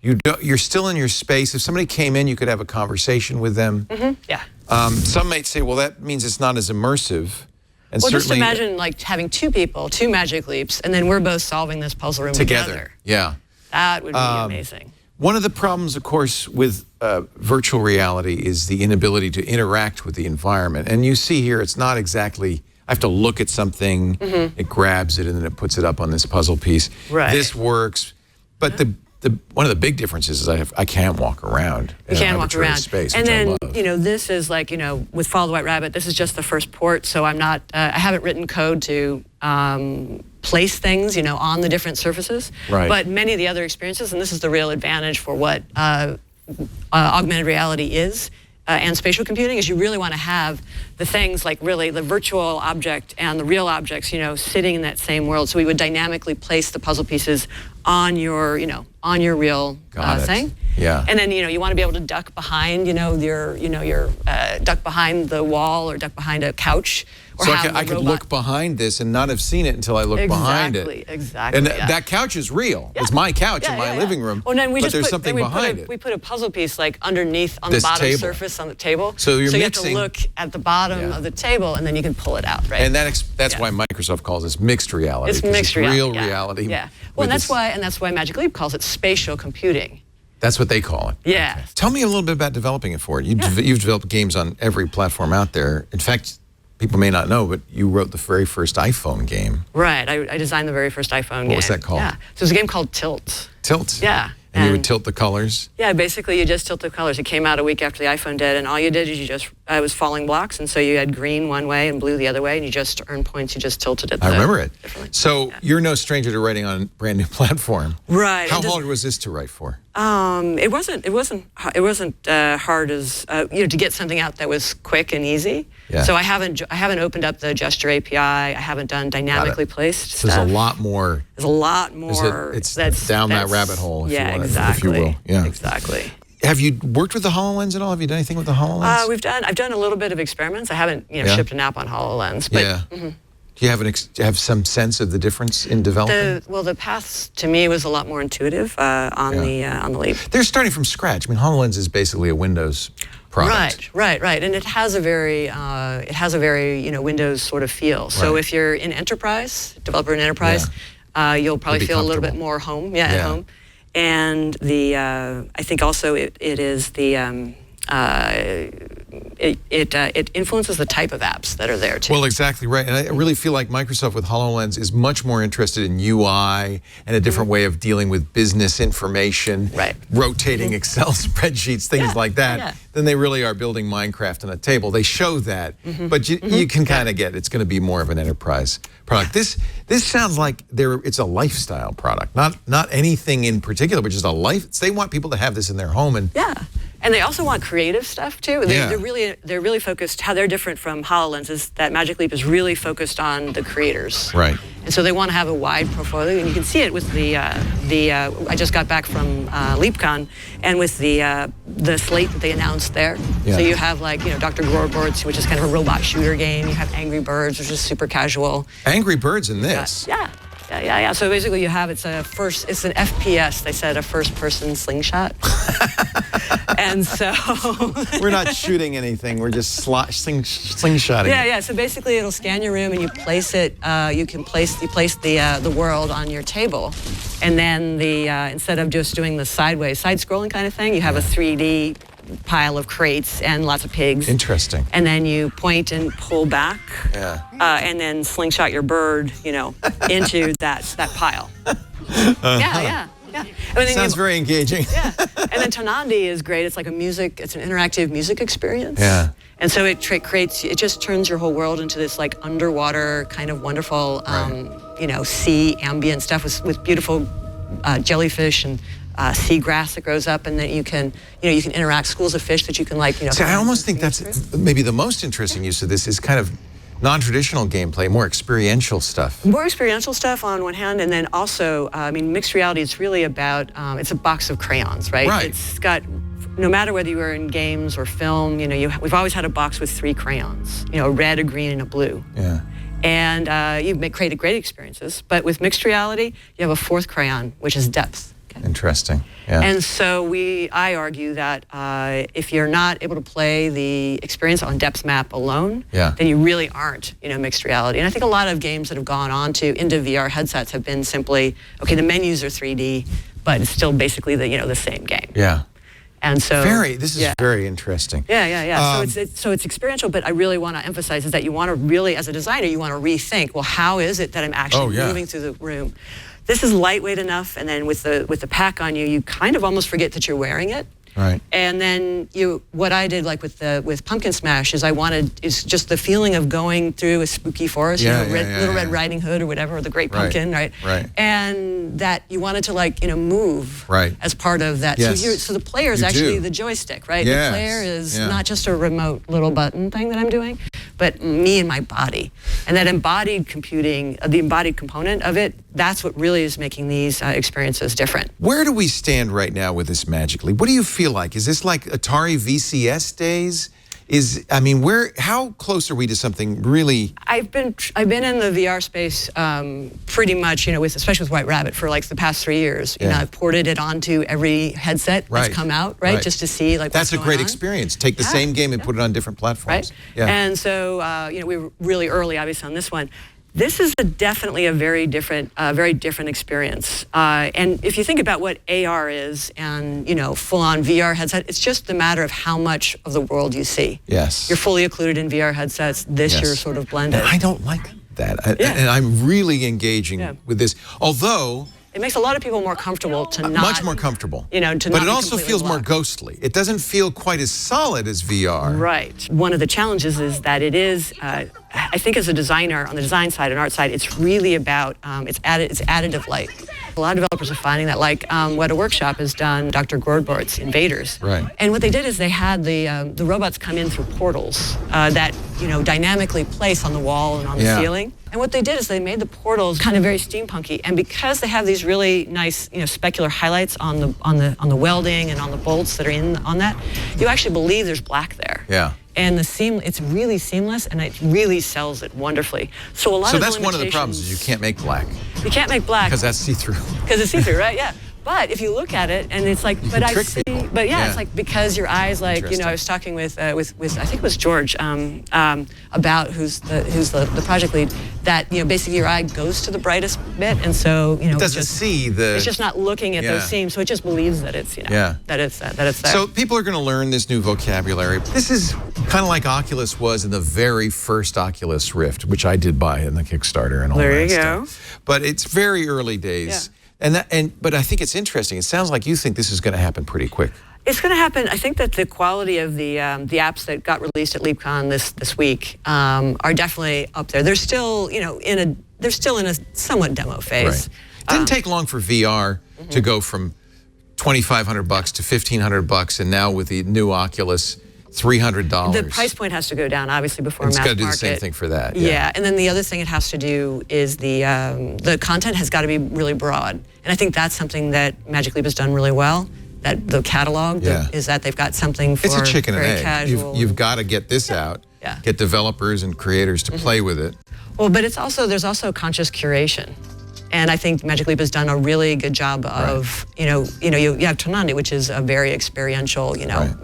You're still in your space. If somebody came in, you could have a conversation with them. Yeah. Some might say, well, that means it's not as immersive. And well, just certainly imagine like having two people, two Magic Leaps, and then we're both solving this puzzle room together. Yeah. That would be amazing. One of the problems, of course, with virtual reality is the inability to interact with the environment. And you see here, it's not exactly, I have to look at something, it grabs it, and then it puts it up on this puzzle piece. Right. This works, but one of the big differences is I can't walk around. You can't walk around. Space, and then, I love. you know, this is like, you know, with Follow the White Rabbit, this is just the first port, so I'm not, I haven't written code to place things, you know, on the different surfaces. Right. But many of the other experiences, and this is the real advantage for what augmented reality is, and spatial computing, is you really want to have the things like really the virtual object and the real objects, you know, sitting in that same world. So we would dynamically place the puzzle pieces on your, you know, on your real thing. Yeah. And then, you know, you want to be able to duck behind, your duck behind the wall or duck behind a couch. Or so have I could look behind this and not have seen it until I look behind it. Exactly. And that couch is real. Yeah. It's my couch in my living room. Well, then but there's something behind it. We put a puzzle piece like underneath on this the bottom table. surface on the table. So you have to look at the bottom of the table, and then you can pull it out, right? And that's why Microsoft calls this mixed reality. It's mixed reality. Real reality. Yeah. Well, and that's why Magic Leap calls it spatial computing. That's what they call it. Yeah. Okay. Tell me a little bit about developing it for it. You've developed games on every platform out there. In fact, people may not know, but you wrote the very first iPhone game. Right. I designed the very first iPhone game. What was that called? Yeah. So it was a game called Tilt. Tilt? Yeah. And you would tilt the colors? Yeah, basically you just tilt the colors. It came out a week after the iPhone did, and all you did is it was falling blocks, and so you had green one way and blue the other way, and you just earned points. You just tilted it. I remember it. So you're no stranger to writing on a brand new platform. Right. How hard was this to write for? It wasn't hard as to get something out that was quick and easy. Yeah. So I haven't opened up the gesture API. I haven't done dynamically placed stuff. There's a lot more. There's a lot more. It's down that rabbit hole. If you will. Yeah. Exactly. Have you worked with the HoloLens at all? Have you done anything with the HoloLens? I've done a little bit of experiments. I haven't shipped an app on HoloLens. But, Do you have some sense of the difference in developing? The path to me was a lot more intuitive on the Leap. They're starting from scratch. I mean, HoloLens is basically a Windows product. Right, and it has a very Windows sort of feel. So if you're in enterprise, developer in enterprise, you'll probably feel a little bit more home. At home. And I think also it is the it influences the type of apps that are there too. Well, exactly right. And I really feel like Microsoft with HoloLens is much more interested in UI and a different way of dealing with business information, rotating Excel spreadsheets, things like that, than they really are building Minecraft on a table. They show that, but you can kind of get it's going to be more of an enterprise product. This sounds like it's a lifestyle product, not anything in particular, but just a life. They want people to have this in their home and they also want creative stuff too. They're really focused. How they're different from HoloLens is that Magic Leap is really focused on the creators. Right. And so they want to have a wide portfolio, and you can see it with I just got back from LeapCon, and with the slate that they announced there. So you have Dr. Gorbort's, which is kind of a robot shooter game. You have Angry Birds, which is super casual. Angry Birds in this. Yeah. So basically, you have it's an FPS. They said a first-person slingshot. And so we're not shooting anything. We're just slingshotting. Yeah. So basically, it'll scan your room, and you place it. You place the world on your table, and then instead of just doing the side-scrolling kind of thing, you have a 3D pile of crates and lots of pigs. Interesting. And then you point and pull back. And then slingshot your bird, into that pile. Yeah. Sounds very engaging. And then Tonandi is great. It's like it's an interactive music experience. Yeah. And so it just turns your whole world into this like underwater kind of wonderful, sea ambient stuff with beautiful jellyfish and seagrass that grows up, and then you can interact, schools of fish that you can See, I almost think that's maybe the most interesting use of this is kind of non-traditional gameplay, more experiential stuff. More experiential stuff on one hand, and then also, I mean, mixed reality is really about, it's a box of crayons, right? Right. It's got, no matter whether you were in games or film, you know, we've always had a box with 3 crayons, you know, a red, a green, and a blue. Yeah. And you've created great experiences, but with mixed reality, you have a 4th crayon, which is depth. Interesting. Yeah. And so I argue that if you're not able to play the experience on depth map alone, then you really aren't, you know, mixed reality. And I think a lot of games that have gone on into VR headsets have been simply, okay, the menus are 3D, but it's still basically the same game. Yeah. And so this is very interesting. Yeah. So it's experiential, but I really want to emphasize is that you want to really, as a designer, you want to rethink, well, how is it that I'm actually moving through the room? This is lightweight enough, and then with the pack on you, you kind of almost forget that you're wearing it. Right. And then what I did, like with Pumpkin Smash, is is just the feeling of going through a spooky forest, Little Red Riding Hood or whatever, or the Great Pumpkin, right? Right. And that you wanted to move as part of that. Yes. So the player is actually the joystick, right? Yes. The player is not just a remote little button thing that I'm doing, but me and my body. And that embodied computing, the embodied component of it, that's what really is making these experiences different. Where do we stand right now with this Magic Leap? What do you feel like? Is this like Atari VCS days? How close are we to something really? I've been in the VR space pretty much, especially with White Rabbit for like the past 3 years. You know, I've ported it onto every headset that's come out, just to see like what's That's a great experience. Take the same game and put it on different platforms. Right. Yeah. And so we were really early, obviously, on this one. This is definitely a very different experience. And if you think about what AR is and, full-on VR headset, it's just a matter of how much of the world you see. Yes. You're fully occluded in VR headsets. You're sort of blended. And I don't like that. And I'm really engaging with this. Although it makes a lot of people more comfortable to not... Much more comfortable. To but not it also feels blocked. more ghostly. It doesn't feel quite as solid as VR. Right. One of the challenges is that it is, I think as a designer, on the design side and art side, it's really about, it's additive light. A lot of developers are finding that, like what a workshop has done, Dr. Gordbort's Invaders. Right. And what they did is they had the robots come in through portals that, dynamically place on the wall and on the ceiling. And what they did is they made the portals kind of very steampunky, and because they have these really nice, specular highlights on the welding and on the bolts that are on that, you actually believe there's black there. Yeah. And it's really seamless, and it really sells it wonderfully. So that's one of the problems is you can't make black. You can't make black because that's see-through. Because it's see-through, right? Yeah. But if you look at it, and it's like, it's like because your eyes, like, I was talking with I think it was George, about who's the project lead, that basically your eye goes to the brightest bit, and so it doesn't see the. It's just not looking at those seams, so it just believes that it's that it's there. So people are going to learn this new vocabulary. This is kind of like Oculus was in the very first Oculus Rift, which I did buy in the Kickstarter and all that stuff. But it's very early days. Yeah. But I think it's interesting. It sounds like you think this is going to happen pretty quick. It's going to happen. I think that the quality of the apps that got released at LeapCon this week are definitely up there. They're still in a somewhat demo phase. Right. It didn't take long for VR to go from $2,500 to $1,500, and now with the new Oculus, $300. The price point has to go down, obviously, before mass market. It's got to do the same thing for that. Yeah, and then the other thing it has to do is the content has got to be really broad. And I think that's something that Magic Leap has done really well. That the catalog is that they've got something for it's a chicken and egg. Casual. You've got to get this out, get developers and creators to play with it. Well, but there's also conscious curation. And I think Magic Leap has done a really good job of, you have Tonandi, which is a very experiential,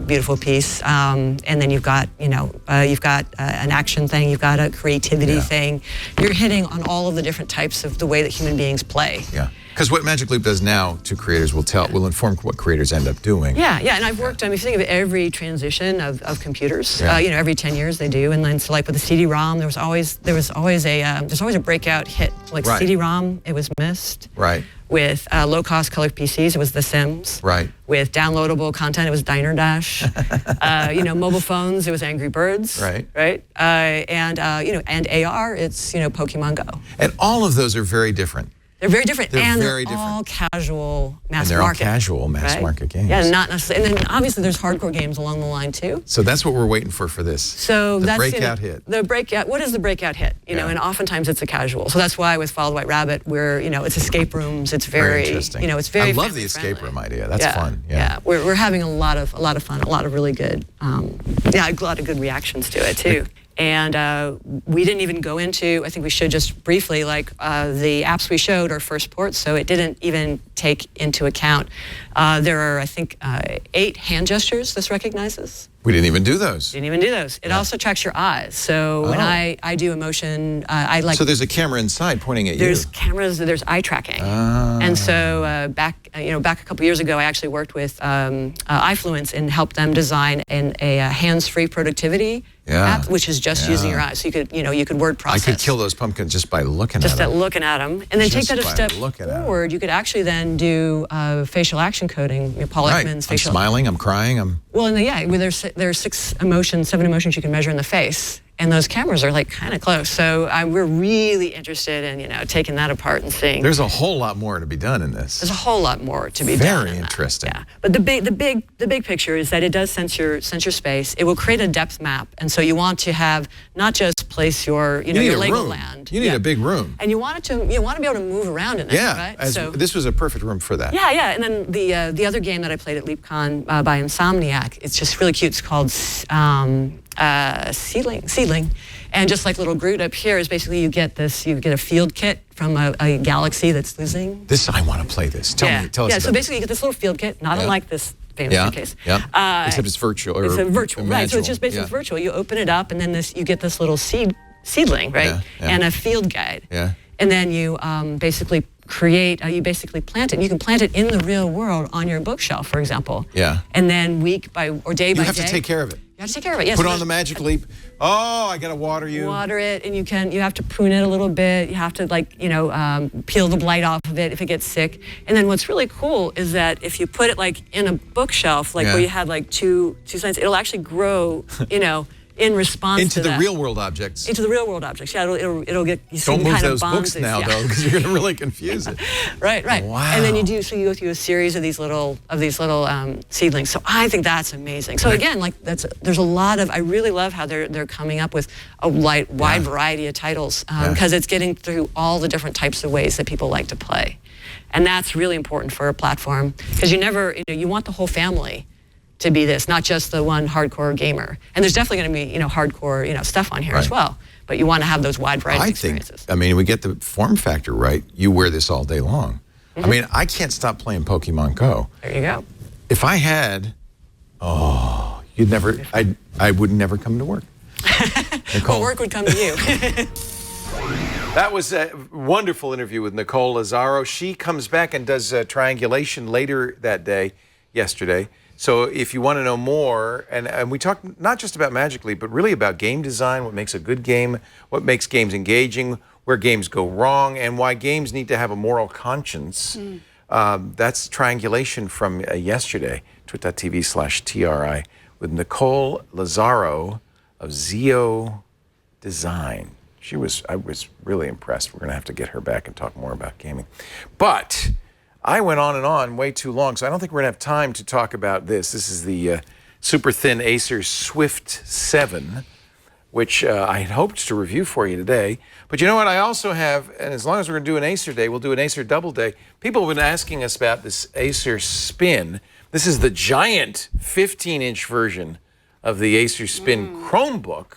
beautiful piece. And then you've got an action thing, you've got a creativity thing. You're hitting on all of the different types of the way that human beings play. Yeah. Because what Magic Leap does now to creators will inform what creators end up doing. Yeah, and I've worked on, if you think of every transition of computers, every 10 years they do, and then so like with the CD-ROM, there's always a breakout hit. Like CD-ROM, it was Myst. Right. With low-cost color PCs, it was The Sims. Right. With downloadable content, it was Diner Dash. Mobile phones, it was Angry Birds. Right. Right. And AR, it's Pokemon Go. And all of those are very different. They're very different. They're and very they're different. all casual mass And they're market. all casual mass market games. Yeah, not necessarily. And then obviously there's hardcore games along the line too. So that's what we're waiting for this. So the that's breakout hit. The breakout. What is the breakout hit? You know, and oftentimes it's a casual. So that's why with Follow the White Rabbit, it's escape rooms. It's very interesting. it's very. I love the escape room idea. That's fun. Yeah. We're having a lot of fun. A lot of really good. A lot of good reactions to it too. And we didn't even go into, I think we should just briefly, the apps we showed are first ports, so it didn't even take into account. There are, I think, 8 hand gestures this recognizes. We didn't even do those. Didn't even do those. It also tracks your eyes. So when I do a motion, I like... So there's a camera inside pointing at you. There's cameras, there's eye tracking. And so back a couple years ago, I actually worked with iFluence and helped them design a hands-free productivity app, which is just using your eyes. So you could word process. I could kill those pumpkins just by looking at them. Just at looking at them. And then take that a step forward. You could actually then do facial action coding. Paul Ekman's facial. I'm smiling, I'm crying, Well, there's 7 emotions you can measure in the face. And those cameras are kind of close. So we're really interested in, taking that apart and seeing. There's a whole lot more to be done in this. There's a whole lot more to be done. Very interesting. Yeah. But the big picture is that it does sense your space. It will create a depth map. And so you want to have not just place your, your Legoland. You need a big room. And you want to be able to move around in it, right? So this was a perfect room for that. Yeah. And then the other game that I played at LeapCon by Insomniac, it's just really cute. It's called Seedling. And just like little Groot up here is basically you get a field kit from a galaxy that's losing. I want to play this. Tell us about so basically you get this little field kit, not unlike this famous case. Yeah. Except it's virtual. It's a virtual, right? So it's just basically virtual. You open it up and then you get this little seedling, right? And a field guide. Yeah. And then you basically you basically plant it. And you can plant it in the real world on your bookshelf, for example. Yeah. And then day by day. You have to take care of it. You have to take care of it, yes. Put on the Magic Leap. Oh, I got to water you. Water it, and you have to prune it a little bit. You have to peel the blight off of it if it gets sick. And then what's really cool is that if you put it in a bookshelf, where you had two sides, it'll actually grow, in response into to the real world objects. Into the real world objects. Yeah, it'll get you Don't move kind those of books now though, because you're gonna really confuse it. Right. Wow. And then you go through a series of these little seedlings. So I think that's amazing. So again, there's a lot of. I really love how they're coming up with a wide variety of titles because it's getting through all the different types of ways that people like to play, and that's really important for a platform because you want the whole family to be this, not just the one hardcore gamer. And there's definitely going to be, hardcore, stuff on here as well. But you want to have those wide variety of experiences. We get the form factor right. You wear this all day long. Mm-hmm. I can't stop playing Pokemon Go. There you go. If I had, I would never come to work. Nicole. Well, work would come to you. That was a wonderful interview with Nicole Lazzaro. She comes back and does triangulation later that day, yesterday. So if you want to know more, and we talked not just about Magic Leap, but really about game design, what makes a good game, what makes games engaging, where games go wrong, and why games need to have a moral conscience. That's triangulation from yesterday, twit.tv/TRI, with Nicole Lazzaro of XEODesign. I was really impressed. We're going to have to get her back and talk more about gaming. But I went on and on way too long, so I don't think we're going to have time to talk about this. This is the super thin Acer Swift 7, which I had hoped to review for you today. But you know what? I also have, and as long as we're going to do an Acer day, we'll do an Acer double day. People have been asking us about this Acer Spin. This is the giant 15-inch version of the Acer Spin Chromebook.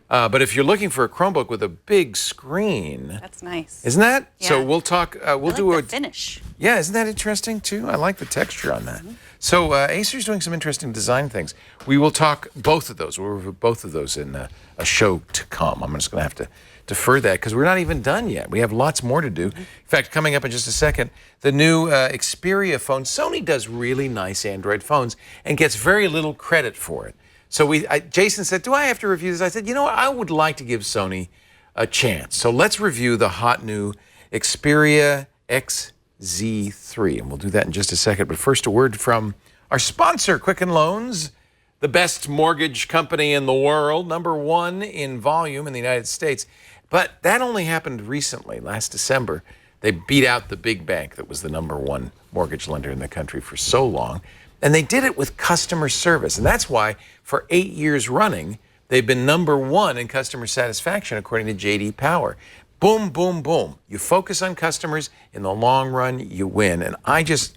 But if you're looking for a Chromebook with a big screen, that's nice. Isn't that? Yeah. So we'll talk. We'll do the finish. Yeah, isn't that interesting too? I like the texture on that. So Acer's doing some interesting design things. We will talk both of those. We'll review both of those in a show to come. I'm just going to have to defer that because we're not even done yet. We have lots more to do. In fact, coming up in just a second, the new Xperia phone. Sony does really nice Android phones and gets very little credit for it. So Jason said, do I have to review this? I said, you know what? I would like to give Sony a chance. So let's review the hot new Xperia XZ3. And we'll do that in just a second. But first, a word from our sponsor, Quicken Loans, the best mortgage company in the world, #1 in volume in the United States. But that only happened recently, last December. They beat out the big bank that was the #1 mortgage lender in the country for so long. And they did it with customer service. And that's why for 8 years running, they've been #1 in customer satisfaction, according to J.D. Power. Boom, boom, boom. You focus on customers, in the long run, you win. And I just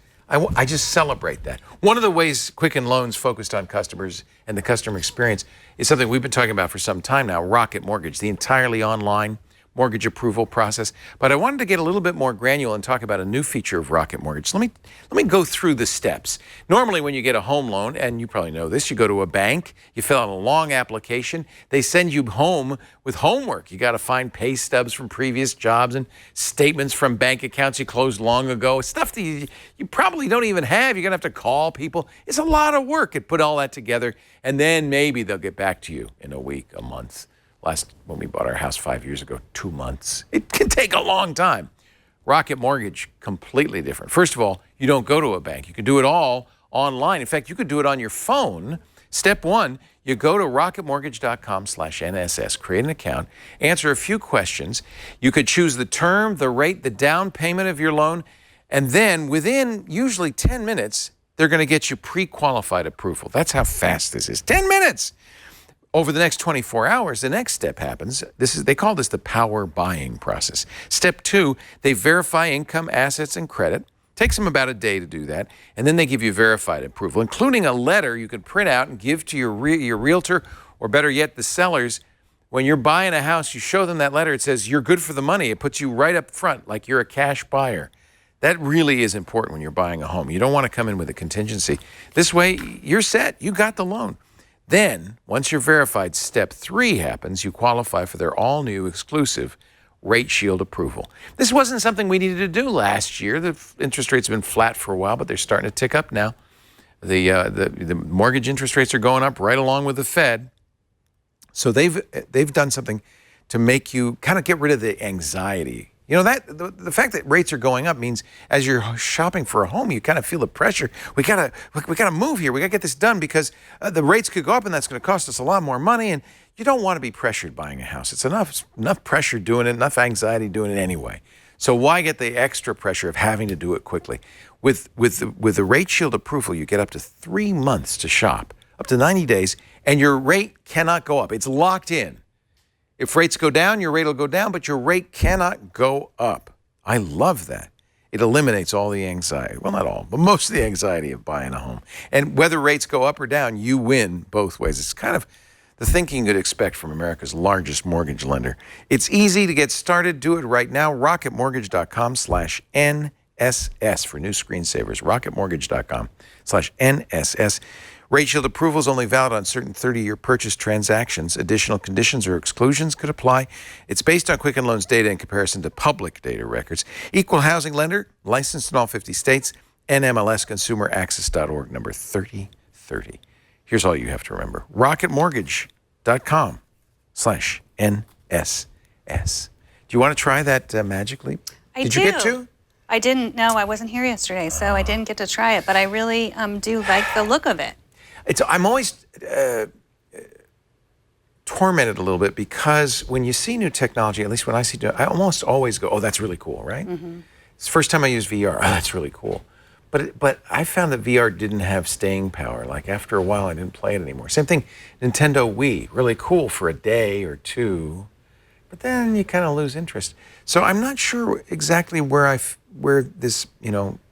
celebrate that. One of the ways Quicken Loans focused on customers and the customer experience is something we've been talking about for some time now, Rocket Mortgage, the entirely online mortgage approval process. But I wanted to get a little bit more granular and talk about a new feature of Rocket Mortgage. Let me go through the steps. Normally when you get a home loan, and you probably know this, you go to a bank, you fill out a long application, they send you home with homework. You got to find pay stubs from previous jobs and statements from bank accounts you closed long ago, stuff that you probably don't even have. You're going to have to call people. It's a lot of work to put all that together, and then maybe they'll get back to you in a week, a month. When we bought our house 5 years ago, 2 months. It can take a long time. Rocket Mortgage, completely different. First of all, you don't go to a bank. You can do it all online. In fact, you could do it on your phone. Step 1, you go to rocketmortgage.com/NSS, create an account, answer a few questions. You could choose the term, the rate, the down payment of your loan, and then within usually 10 minutes, they're going to get you pre-qualified approval. That's how fast this is. 10 minutes! Over the next 24 hours, the next step happens. They call this the power buying process. Step 2, they verify income, assets, and credit. Takes them about a day to do that. And then they give you verified approval, including a letter you can print out and give to your realtor, or better yet, the sellers. When you're buying a house, you show them that letter. It says you're good for the money. It puts you right up front like you're a cash buyer. That really is important when you're buying a home. You don't want to come in with a contingency. This way, you're set. You got the loan. Then, once you're verified, step 3 happens. You qualify for their all-new exclusive Rate Shield approval. This wasn't something we needed to do last year. The interest rates have been flat for a while, but they're starting to tick up now. The mortgage interest rates are going up right along with the Fed. So they've done something to make you kind of get rid of the anxiety. You know, the fact that rates are going up means as you're shopping for a home, you kind of feel the pressure. We gotta move here. We gotta get this done because the rates could go up, and that's going to cost us a lot more money. And you don't want to be pressured buying a house. It's enough pressure doing it, enough anxiety doing it anyway. So why get the extra pressure of having to do it quickly? With the Rate Shield approval, you get up to 3 months to shop, up to 90 days, and your rate cannot go up. It's locked in. If rates go down, your rate will go down, but your rate cannot go up. I love that. It eliminates all the anxiety. Well, not all, but most of the anxiety of buying a home. And whether rates go up or down, you win both ways. It's kind of the thinking you'd expect from America's largest mortgage lender. It's easy to get started. Do it right now. rocketmortgage.com/NSS for new screensavers. rocketmortgage.com/NSS. Rate Shield approval is only valid on certain 30-year purchase transactions. Additional conditions or exclusions could apply. It's based on Quicken Loans data in comparison to public data records. Equal housing lender, licensed in all 50 states, NMLSconsumeraccess.org, number 3030. Here's all you have to remember. rocketmortgage.com/NSS. Do you want to try that Magic Leap? Did you get to? I didn't. No, I wasn't here yesterday, so I didn't get to try it. But I really do like the look of it. I'm always tormented a little bit because when you see new technology, at least when I see it, I almost always go, oh, that's really cool, right? Mm-hmm. It's the first time I used VR. Oh, that's really cool. But I found that VR didn't have staying power. Like after a while, I didn't play it anymore. Same thing, Nintendo Wii, really cool for a day or two, but then you kind of lose interest. So I'm not sure exactly where this,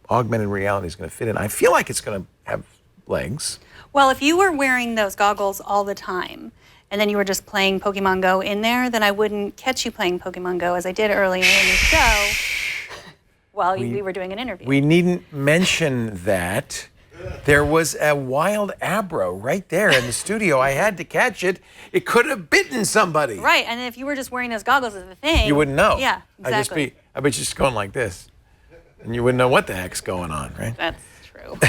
augmented reality is going to fit in. I feel like it's going to have legs. Well, if you were wearing those goggles all the time, and then you were just playing Pokemon Go in there, then I wouldn't catch you playing Pokemon Go as I did earlier in the show while we were doing an interview. We needn't mention that. There was a wild abro right there in the studio. I had to catch it. It could have bitten somebody. Right, and if you were just wearing those goggles as the thing. You wouldn't know. Yeah, exactly. I'd be just going like this. And you wouldn't know what the heck's going on, right? That's true.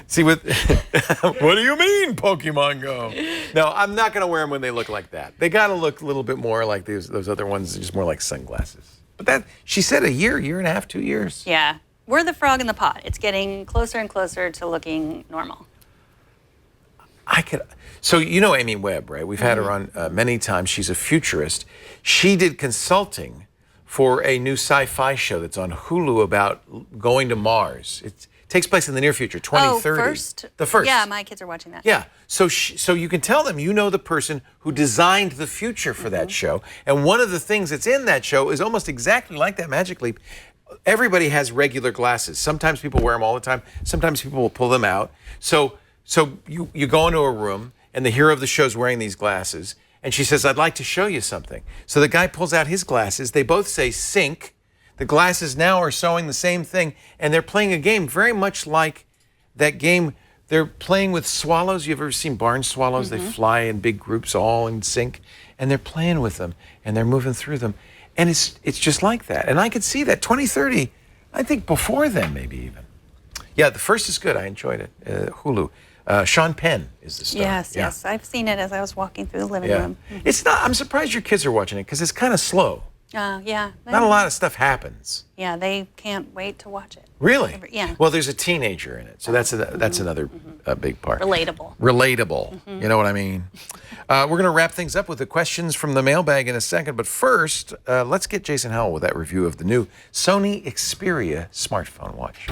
See, what do you mean, Pokemon Go? No, I'm not going to wear them when they look like that. They got to look a little bit more like those other ones, just more like sunglasses. But she said a year and a half, 2 years. Yeah. We're the frog in the pot. It's getting closer and closer to looking normal. So you know Amy Webb, right? We've had her on many times. She's a futurist. She did consulting for a new sci-fi show that's on Hulu about going to Mars. It takes place in the near future, 2030. Oh, First? The First. Yeah, my kids are watching that. Yeah, so you can tell them you know the person who designed the future for that show. And one of the things that's in that show is almost exactly like that Magic Leap. Everybody has regular glasses. Sometimes people wear them all the time. Sometimes people will pull them out. So you go into a room, and the hero of the show is wearing these glasses. And she says, I'd like to show you something. So the guy pulls out his glasses. They both say sync. The glasses now are showing the same thing. And they're playing a game very much like that game. They're playing with swallows. You've ever seen barn swallows? They fly in big groups all in sync. And they're playing with them. And they're moving through them. And it's just like that. And I could see that. 2030, I think before then maybe even. Yeah, The First is good. I enjoyed it. Hulu. Sean Penn is the star. Yes. I've seen it as I was walking through the living room. It's not. I'm surprised your kids are watching it because it's kind of slow. Yeah. Not a lot of stuff happens. Yeah, they can't wait to watch it. Really? Yeah. Well, there's a teenager in it, so that's another big part. Relatable. You know what I mean? We're going to wrap things up with the questions from the mailbag in a second, but first, let's get Jason Howell with that review of the new Sony Xperia smartphone watch.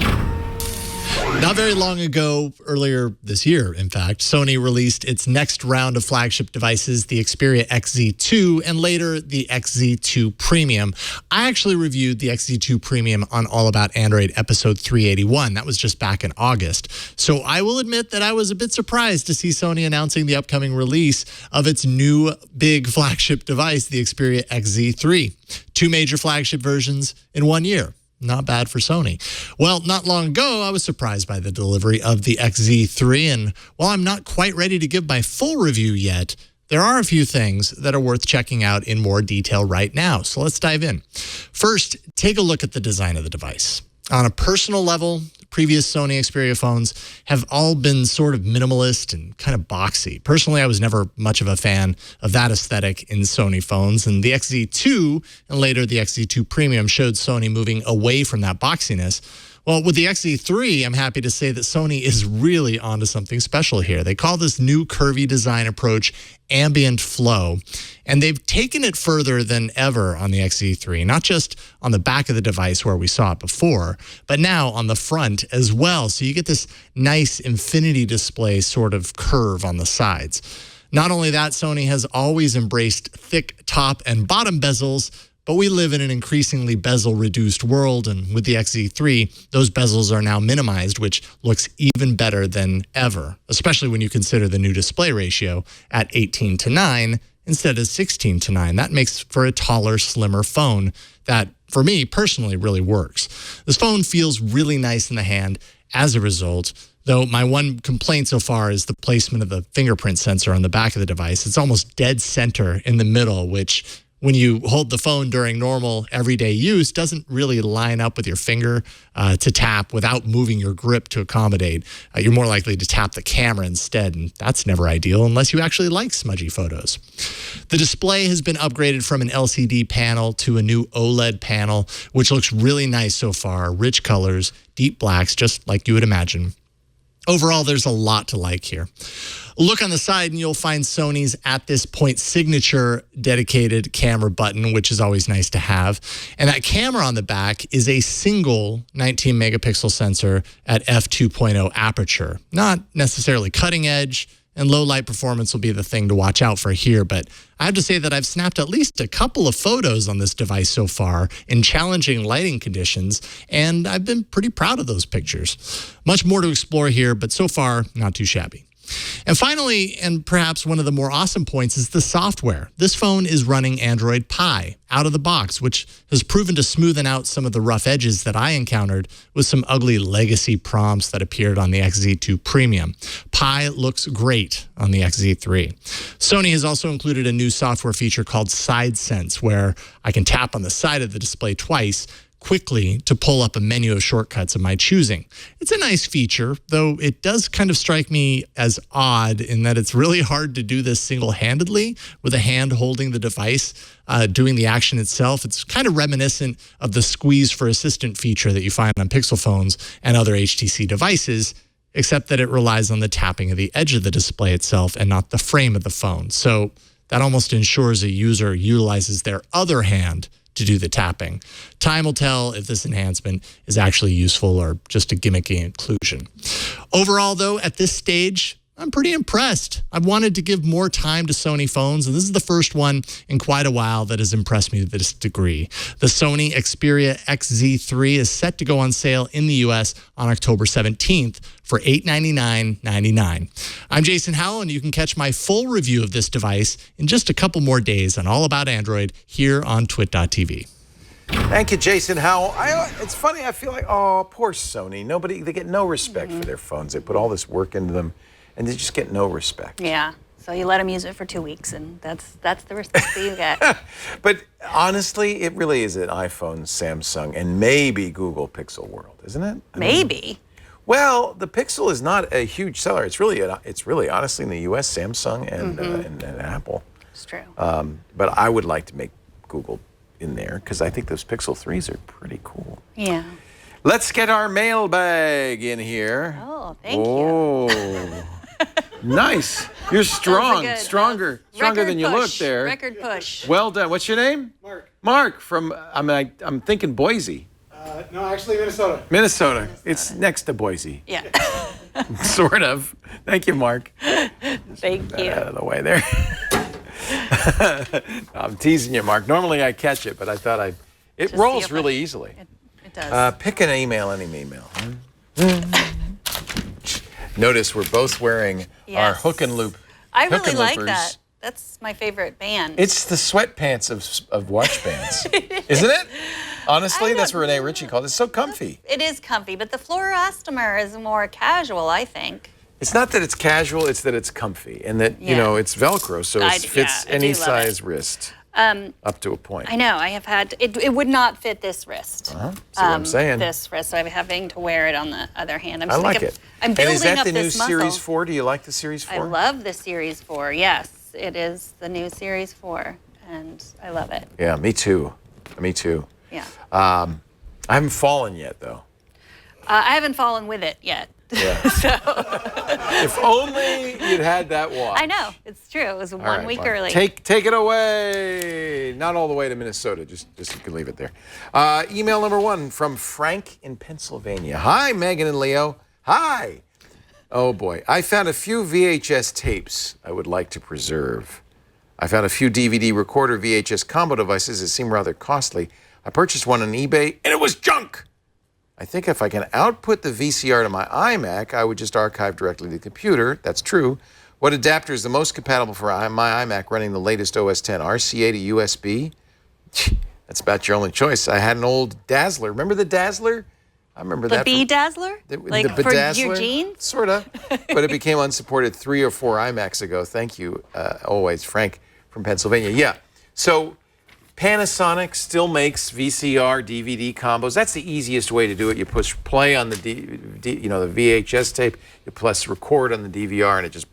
Not very long ago, earlier this year, in fact, Sony released its next round of flagship devices, the Xperia XZ2, and later the XZ2 Premium. I actually reviewed the XZ2 Premium on All About Android episode 381. That was just back in August. So I will admit that I was a bit surprised to see Sony announcing the upcoming release of its new big flagship device, the Xperia XZ3. 2 major flagship versions in 1 year. Not bad for Sony. Well, not long ago, I was surprised by the delivery of the XZ3, and while I'm not quite ready to give my full review yet, there are a few things that are worth checking out in more detail right now. So let's dive in. First, take a look at the design of the device. On a personal level, previous Sony Xperia phones have all been sort of minimalist and kind of boxy. Personally, I was never much of a fan of that aesthetic in Sony phones, and the XZ2 and later the XZ2 Premium showed Sony moving away from that boxiness. Well, with the XZ3, I'm happy to say that Sony is really onto something special here. They call this new curvy design approach ambient flow, and they've taken it further than ever on the XZ3, not just on the back of the device where we saw it before, but now on the front as well. So you get this nice infinity display sort of curve on the sides. Not only that, Sony has always embraced thick top and bottom bezels, but we live in an increasingly bezel-reduced world, and with the XZ3, those bezels are now minimized, which looks even better than ever, especially when you consider the new display ratio at 18:9 instead of 16:9. That makes for a taller, slimmer phone that, for me, personally really works. This phone feels really nice in the hand as a result, though my one complaint so far is the placement of the fingerprint sensor on the back of the device. It's almost dead center in the middle, which, when you hold the phone during normal everyday use, doesn't really line up with your finger to tap without moving your grip to accommodate. You're more likely to tap the camera instead, and that's never ideal unless you actually like smudgy photos. The display has been upgraded from an LCD panel to a new OLED panel, which looks really nice so far. Rich colors, deep blacks, just like you would imagine. Overall, there's a lot to like here. Look on the side and you'll find Sony's at this point signature dedicated camera button, which is always nice to have. And that camera on the back is a single 19 megapixel sensor at f2.0 aperture. Not necessarily cutting edge, and low light performance will be the thing to watch out for here, but I have to say that I've snapped at least a couple of photos on this device so far in challenging lighting conditions, and I've been pretty proud of those pictures. Much more to explore here, but so far, not too shabby. And finally, and perhaps one of the more awesome points, is the software. This phone is running Android Pie out of the box, which has proven to smoothen out some of the rough edges that I encountered with some ugly legacy prompts that appeared on the XZ2 Premium. Pie looks great on the XZ3. Sony has also included a new software feature called Side Sense, where I can tap on the side of the display twice quickly to pull up a menu of shortcuts of my choosing. It's a nice feature, though it does kind of strike me as odd in that it's really hard to do this single-handedly with a hand holding the device, doing the action itself. It's kind of reminiscent of the squeeze for assistant feature that you find on Pixel phones and other HTC devices, except that it relies on the tapping of the edge of the display itself and not the frame of the phone. So that almost ensures a user utilizes their other hand to do the tapping. Time will tell if this enhancement is actually useful or just a gimmicky inclusion. Overall, though, at this stage, I'm pretty impressed. I've wanted to give more time to Sony phones, and this is the first one in quite a while that has impressed me to this degree. The Sony Xperia XZ3 is set to go on sale in the US on October 17th for $899.99. I'm Jason Howell, and you can catch my full review of this device in just a couple more days on All About Android here on twit.tv. Thank you, Jason Howell. It's funny, I feel like, oh, poor Sony. They get no respect for their phones. They put all this work into them, and they just get no respect. Yeah. So you let them use it for 2 weeks, and that's the respect that you get. But honestly, it really is an iPhone, Samsung, and maybe Google Pixel world, isn't it? Maybe. Well, the Pixel is not a huge seller. It's really honestly in the U.S. Samsung and Apple. It's true. But I would like to make Google in there because I think those Pixel 3s are pretty cool. Yeah. Let's get our mailbag in here. Oh, thank you. Nice. You're strong, stronger than you look there. Record push. Well done. What's your name? Mark. Mark from, I'm thinking Boise. No, actually Minnesota. Minnesota. It's next to Boise. Yeah. Sort of. Thank you, Mark. Thank you. Out of the way there. I'm teasing you, Mark. Normally I catch it, but I thought it rolls really easily. It does. Pick an email, any email. Notice we're both wearing our hook and loop. I really like that. That's my favorite band. It's the sweatpants of watch bands, isn't it? Honestly, that's what Renee Ritchie called it. It's so comfy. It is comfy, but the fluoroelastomer is more casual, I think. It's not that it's casual, it's that it's comfy and that, it's Velcro, so it fits any size wrist up to a point. I know. I have had, it would not fit this wrist. See what I'm saying? This wrist, so I'm having to wear it on the other hand. I like it. I'm building and is that up the new this muscle. Series 4? Do you like the Series 4? I love the Series 4, yes. It is the new Series 4, and I love it. Yeah, me too. Me too. Yeah. I haven't fallen yet, though. I haven't fallen with it yet. Yeah. So. If only you'd had that watch. I know. It's true. It was one week early. Take it away. Not all the way to Minnesota. Just you can leave it there. Email number 1 from Frank in Pennsylvania. Hi, Megan and Leo. Hi. Oh, boy. I found a few VHS tapes I would like to preserve. I found a few DVD recorder VHS combo devices that seem rather costly. I purchased one on eBay, and it was junk. I think if I can output the VCR to my iMac, I would just archive directly to the computer. That's true. What adapter is the most compatible for my iMac running the latest OS X? RCA to USB? That's about your only choice. I had an old Dazzler. Remember the Dazzler? I remember that. The B-Dazzler? Like for your jeans? Sort of. But it became unsupported 3 or 4 iMacs ago. Thank you, always, Frank from Pennsylvania. Yeah. So Panasonic still makes VCR, DVD combos. That's the easiest way to do it. You push play on the the VHS tape, you press record on the DVR, and it just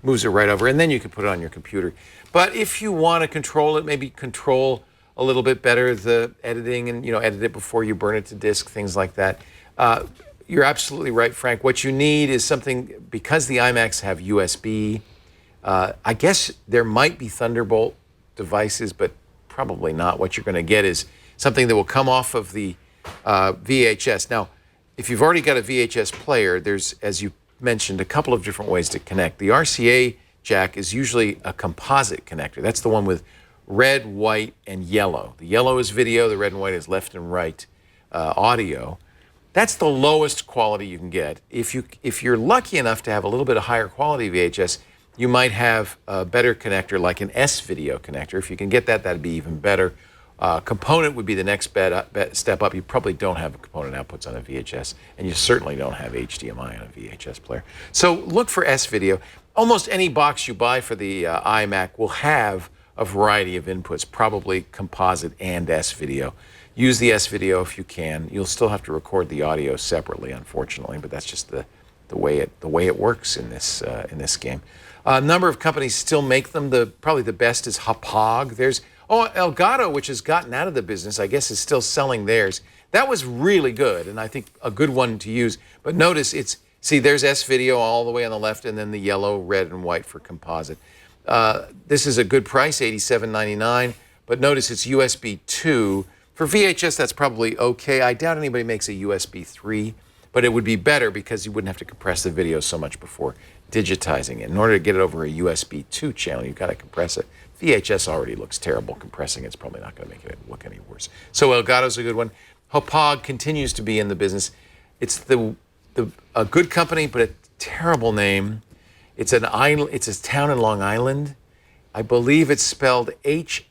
moves it right over. And then you can put it on your computer. But if you want to control it, maybe control a little bit better the editing and edit it before you burn it to disk, things like that. You're absolutely right, Frank. What you need is something, because the iMacs have USB. I guess there might be Thunderbolt devices, but probably not. What you're going to get is something that will come off of the VHS. Now, if you've already got a VHS player, there's, as you mentioned, a couple of different ways to connect. The RCA jack is usually a composite connector. That's the one with red, white, and yellow. The yellow is video, the red and white is left and right audio. That's the lowest quality you can get. If you're lucky enough to have a little bit of higher quality VHS, you might have a better connector like an S-video connector. If you can get that, that'd be even better. Component would be the next step up. You probably don't have component outputs on a VHS, and you certainly don't have HDMI on a VHS player. So look for S-video. Almost any box you buy for the iMac will have a variety of inputs, probably composite and S-video. Use the S-video if you can. You'll still have to record the audio separately, unfortunately, but that's just the way it works in this game. A number of companies still make them. Probably the best is Hauppauge. There's Elgato, which has gotten out of the business, I guess is still selling theirs. That was really good, and I think a good one to use. But notice there's S-video all the way on the left, and then the yellow, red, and white for composite. This is a good price, $87.99. but notice it's USB 2. For VHS, that's probably okay. I doubt anybody makes a USB 3, but it would be better because you wouldn't have to compress the video so much before digitizing it. In order to get it over a USB 2 channel, you've got to compress it. VHS already looks terrible. Compressing it's probably not going to make it look any worse. So Elgato's a good one. Hauppauge continues to be in the business. It's a good company, but a terrible name. It's an island. It's a town in Long Island. I believe it's spelled Hauppauge.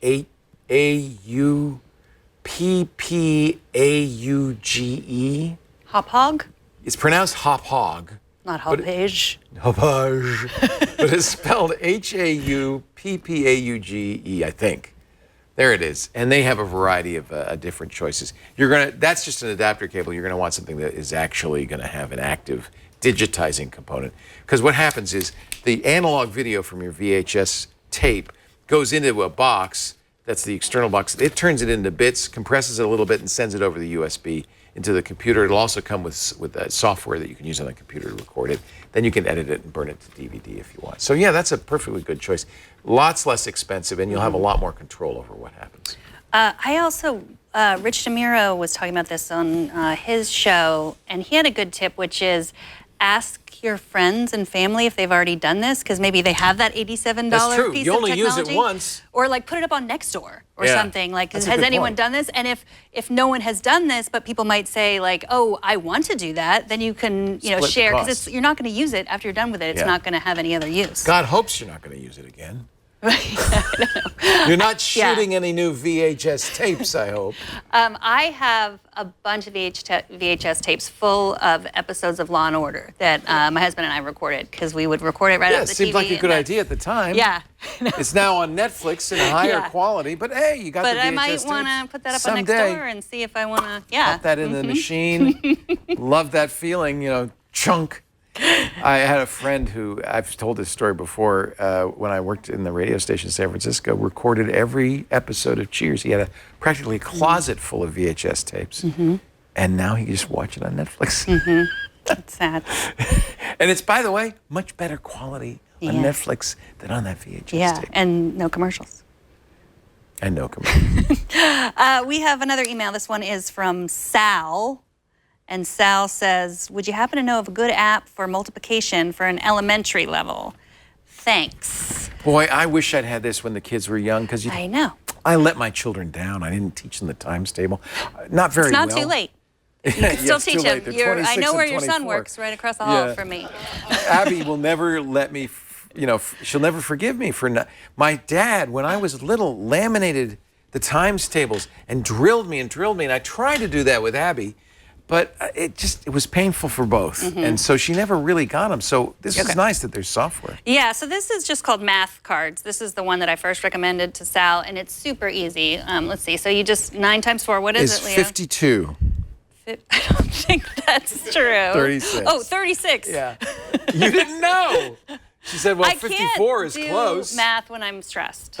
Hauppauge? It's pronounced Hauppauge. Not Hauppauge. Hauppauge. But it's spelled Hauppauge, I think. There it is. And they have a variety of different choices. That's just an adapter cable. You're going to want something that is actually going to have an active digitizing component. Because what happens is the analog video from your VHS tape goes into a box. That's the external box. It turns it into bits, compresses it a little bit, and sends it over the USB into the computer. It'll also come with software that you can use on the computer to record it. Then you can edit it and burn it to DVD if you want. So yeah, that's a perfectly good choice. Lots less expensive, and you'll have a lot more control over what happens. I also, Rich DeMiro was talking about this on his show, and he had a good tip, which is ask your friends and family if they've already done this, because maybe they have that $87 piece of technology. You only use it once. Or like put it up on Nextdoor or something. Like, has anyone done this? And if no one has done this, but people might say like, oh, I want to do that, then you can share, because you're not going to use it after you're done with it. It's not going to have any other use. God hopes you're not going to use it again. You're not shooting any new VHS tapes, I hope. I have a bunch of VHS tapes full of episodes of Law & Order that my husband and I recorded, because we would record it right off the TV. Yeah, it seemed like a good idea at the time. Yeah. It's now on Netflix in a higher ququality, but hey, you got the VHS tapes. But I might want to put that up on Nextdoor and see if I want to, pop that in the machine. Love that feeling, chunk. I had a friend who, I've told this story before, when I worked in the radio station in San Francisco, recorded every episode of Cheers. He had practically a closet full of VHS tapes. And now he can just watch it on Netflix. That's sad. And it's, by the way, much better quality on Netflix than on that VHS tape. And no commercials. And no commercials. We have another email. This one is from Sal. And Sal says, would you happen to know of a good app for multiplication for an elementary level? Thanks. Boy, I wish I'd had this when the kids were young, because I know. I let my children down. I didn't teach them the times table. Not very well. It's not too late. You can still teach them. I know where your son works, right across the hall from me. Abby will never let me, she'll never forgive me for not. My dad, when I was little, laminated the times tables and drilled me, and I tried to do that with Abby. But it was painful for both. And so she never really got them. So this is nice that there's software. Yeah, so this is just called Math Cards. This is the one that I first recommended to Sal, and it's super easy. Let's see, so you just, 9 times 4, what is it, Leo? 52. I don't think that's true. 36. Oh, 36. Yeah. You didn't know. She said, well, 54 is close. I can't do math when I'm stressed.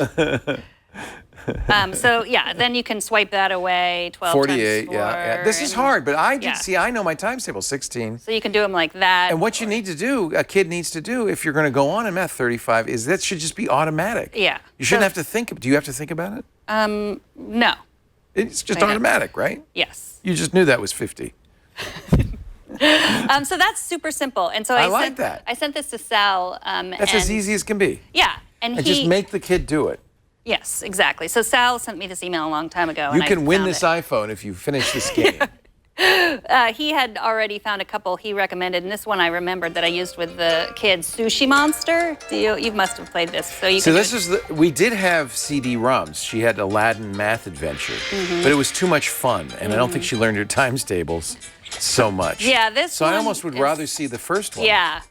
So yeah, then you can swipe that away. 12 48, times 4. Yeah. This is hard, but I know my times table, 16. So you can do them like that. And what you need to do, a kid needs to do, if you're going to go on in math 35, is that should just be automatic. Yeah. You shouldn't have to think. Do you have to think about it? No. It's just automatic, right? Yes. You just knew that was 50. So that's super simple. And so I sent this to Sal. That's as easy as can be. Yeah. And just make the kid do it. Yes, exactly. So Sal sent me this email a long time ago. You can win this iPhone if you finish this game. He had already found a couple he recommended, and this one I remembered that I used with the kids, Sushi Monster. You must have played this. So we did have CD-ROMs. She had Aladdin Math Adventure, but it was too much fun, and I don't think she learned her times tables so much. Yeah, So I almost would rather see the first one. Yeah.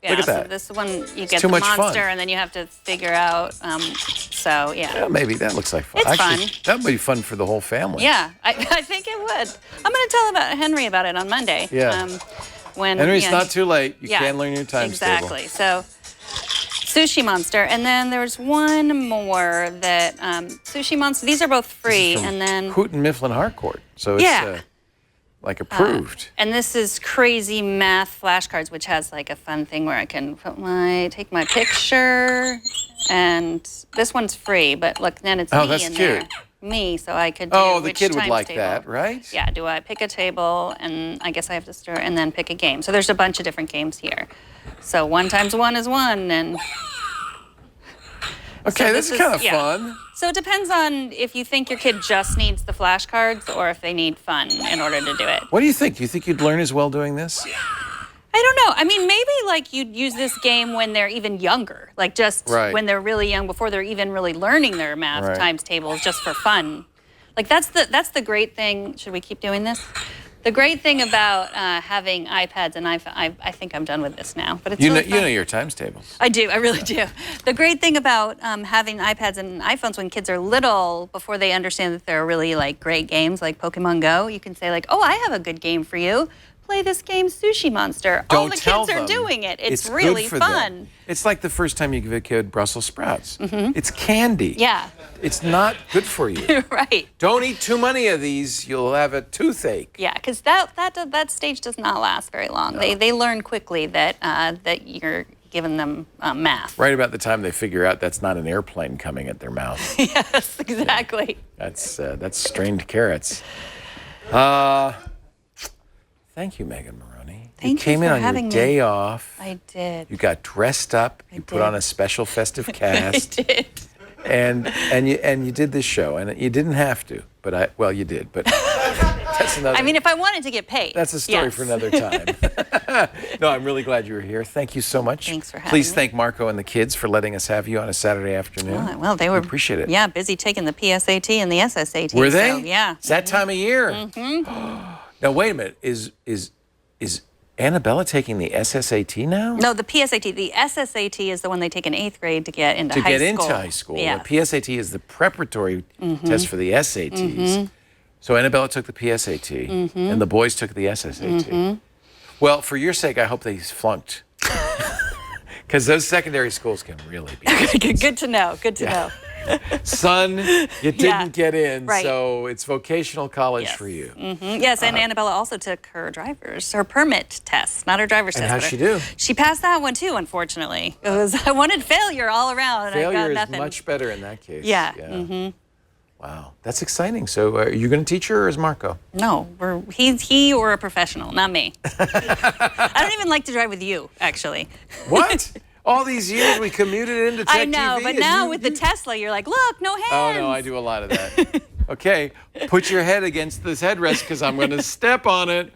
Look at that. So this one, you get the monster, and then you have to figure out, yeah. Maybe that looks like fun. It's fun. That would be fun for the whole family. Yeah, I think it would. I'm going to tell Henry about it on Monday. Yeah. Henry's not too late. You can learn your times table. Exactly. So Sushi Monster, and then there's one more that Sushi Monster. These are both free, and then Houghton Mifflin Harcourt. So it's like approved. And this is Crazy Math Flashcards, which has like a fun thing where I can take my picture, and this one's free, but look, then it's me that's in cute. there. Me, so I could do Oh, the which kid would times like table. that, right? Yeah, do I pick a table, and I guess I have to stir, and then pick a game. So there's a bunch of different games here. So 1 times 1 is 1, and... Okay, so this is kind of fun. So it depends on if you think your kid just needs the flashcards or if they need fun in order to do it. What do you think? Do you think you'd learn as well doing this? I don't know. I mean, maybe like you'd use this game when they're even younger, like just when they're really young, before they're even really learning their math times tables, just for fun. Like that's the great thing. Should we keep doing this? The great thing about having iPads and I think I'm done with this now, but it's really fun. You know your times tables. I do, I really do. The great thing about having iPads and iPhones when kids are little, before they understand that there are really like great games like Pokemon Go, you can say like, oh, I have a good game for you. Play this game, Sushi Monster. All the kids are doing it. It's really good for fun. them. It's like the first time you give a kid Brussels sprouts. It's candy. Yeah. It's not good for you. Right. Don't eat too many of these. You'll have a toothache. Yeah, because that stage does not last very long. No. They learn quickly that that you're giving them math. Right about the time they figure out that's not an airplane coming at their mouth. Yes, exactly. Yeah. That's strained carrots. Thank you, Megan Morrone. Thank you came for in on having your me. day off. I did. You got dressed up. You put on a special festive cast. I did. And you did this show, and you didn't have to, but you did, but that's another. I mean, if I wanted to get paid. That's a story for another time. No, I'm really glad you were here. Thank you so much. Thanks for having Please me. thank Marco and the kids for letting us have you on a Saturday afternoon. Oh, well, they were. We appreciate it. Yeah, busy taking the PSAT and the SSAT. Were they? So, yeah. It's that time of year. Now wait a minute. Is Annabella taking the SSAT now? No, the PSAT. The SSAT is the one they take in 8th grade to get into high school. To get into high school. Yeah. The PSAT is the preparatory test for the SATs. So Annabella took the PSAT, and the boys took the SSAT. Well, for your sake, I hope they flunked. Because those secondary schools can really be. Good to know. Good to know. Son, you didn't get in, right. So it's vocational college for you. Yes, and Annabella also took her permit test, not her driver's test. And how'd she do? She passed that one too, unfortunately. I wanted failure all around. Failure I got is nothing. much better in that case. Yeah. Wow, that's exciting. So are you going to teach her, or is Marco? No, he or a professional, not me. I don't even like to drive with you, actually. What? All these years we commuted into Tech I know, TV, but now with the Tesla, you're like, look, no hands. Oh, no, I do a lot of that. Okay, put your head against this headrest because I'm going to step on it.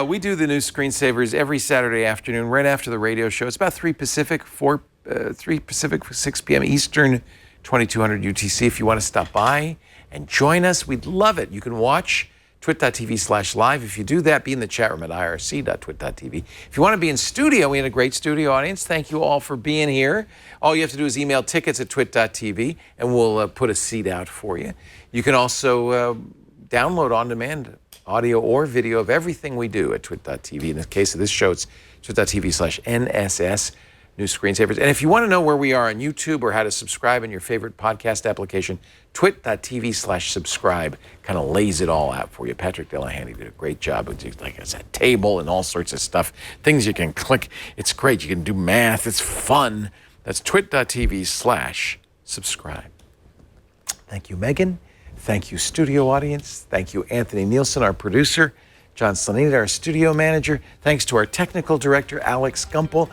We do the new Screensavers every Saturday afternoon right after the radio show. It's about 3 Pacific, 3 Pacific, 6 p.m. Eastern, 2200 UTC. If you want to stop by and join us, we'd love it. You can watch twit.tv/live. If you do that, be in the chat room at irc.twit.tv. If you want to be in studio, we had a great studio audience. Thank you all for being here. All you have to do is email tickets@twit.tv, and we'll put a seat out for you. You can also download on-demand audio or video of everything we do at twit.tv. In the case of this show, it's twit.tv/NSS. New Screensavers. And if you want to know where we are on YouTube or how to subscribe in your favorite podcast application, twit.tv/subscribe kind of lays it all out for you. Patrick Delahanty did a great job with, like I said, table and all sorts of stuff. Things you can click. It's great. You can do math. It's fun. That's twit.tv/subscribe. Thank you, Megan. Thank you, studio audience. Thank you, Anthony Nielsen, our producer. John Slanina, our studio manager. Thanks to our technical director, Alex Gumpel.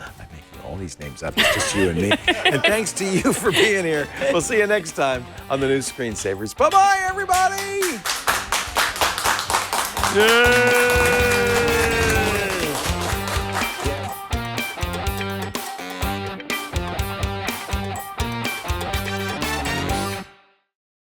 All these names up. It's just you and me. And thanks to you for being here. We'll see you next time on the new Screensavers. Bye-bye, everybody. Yay!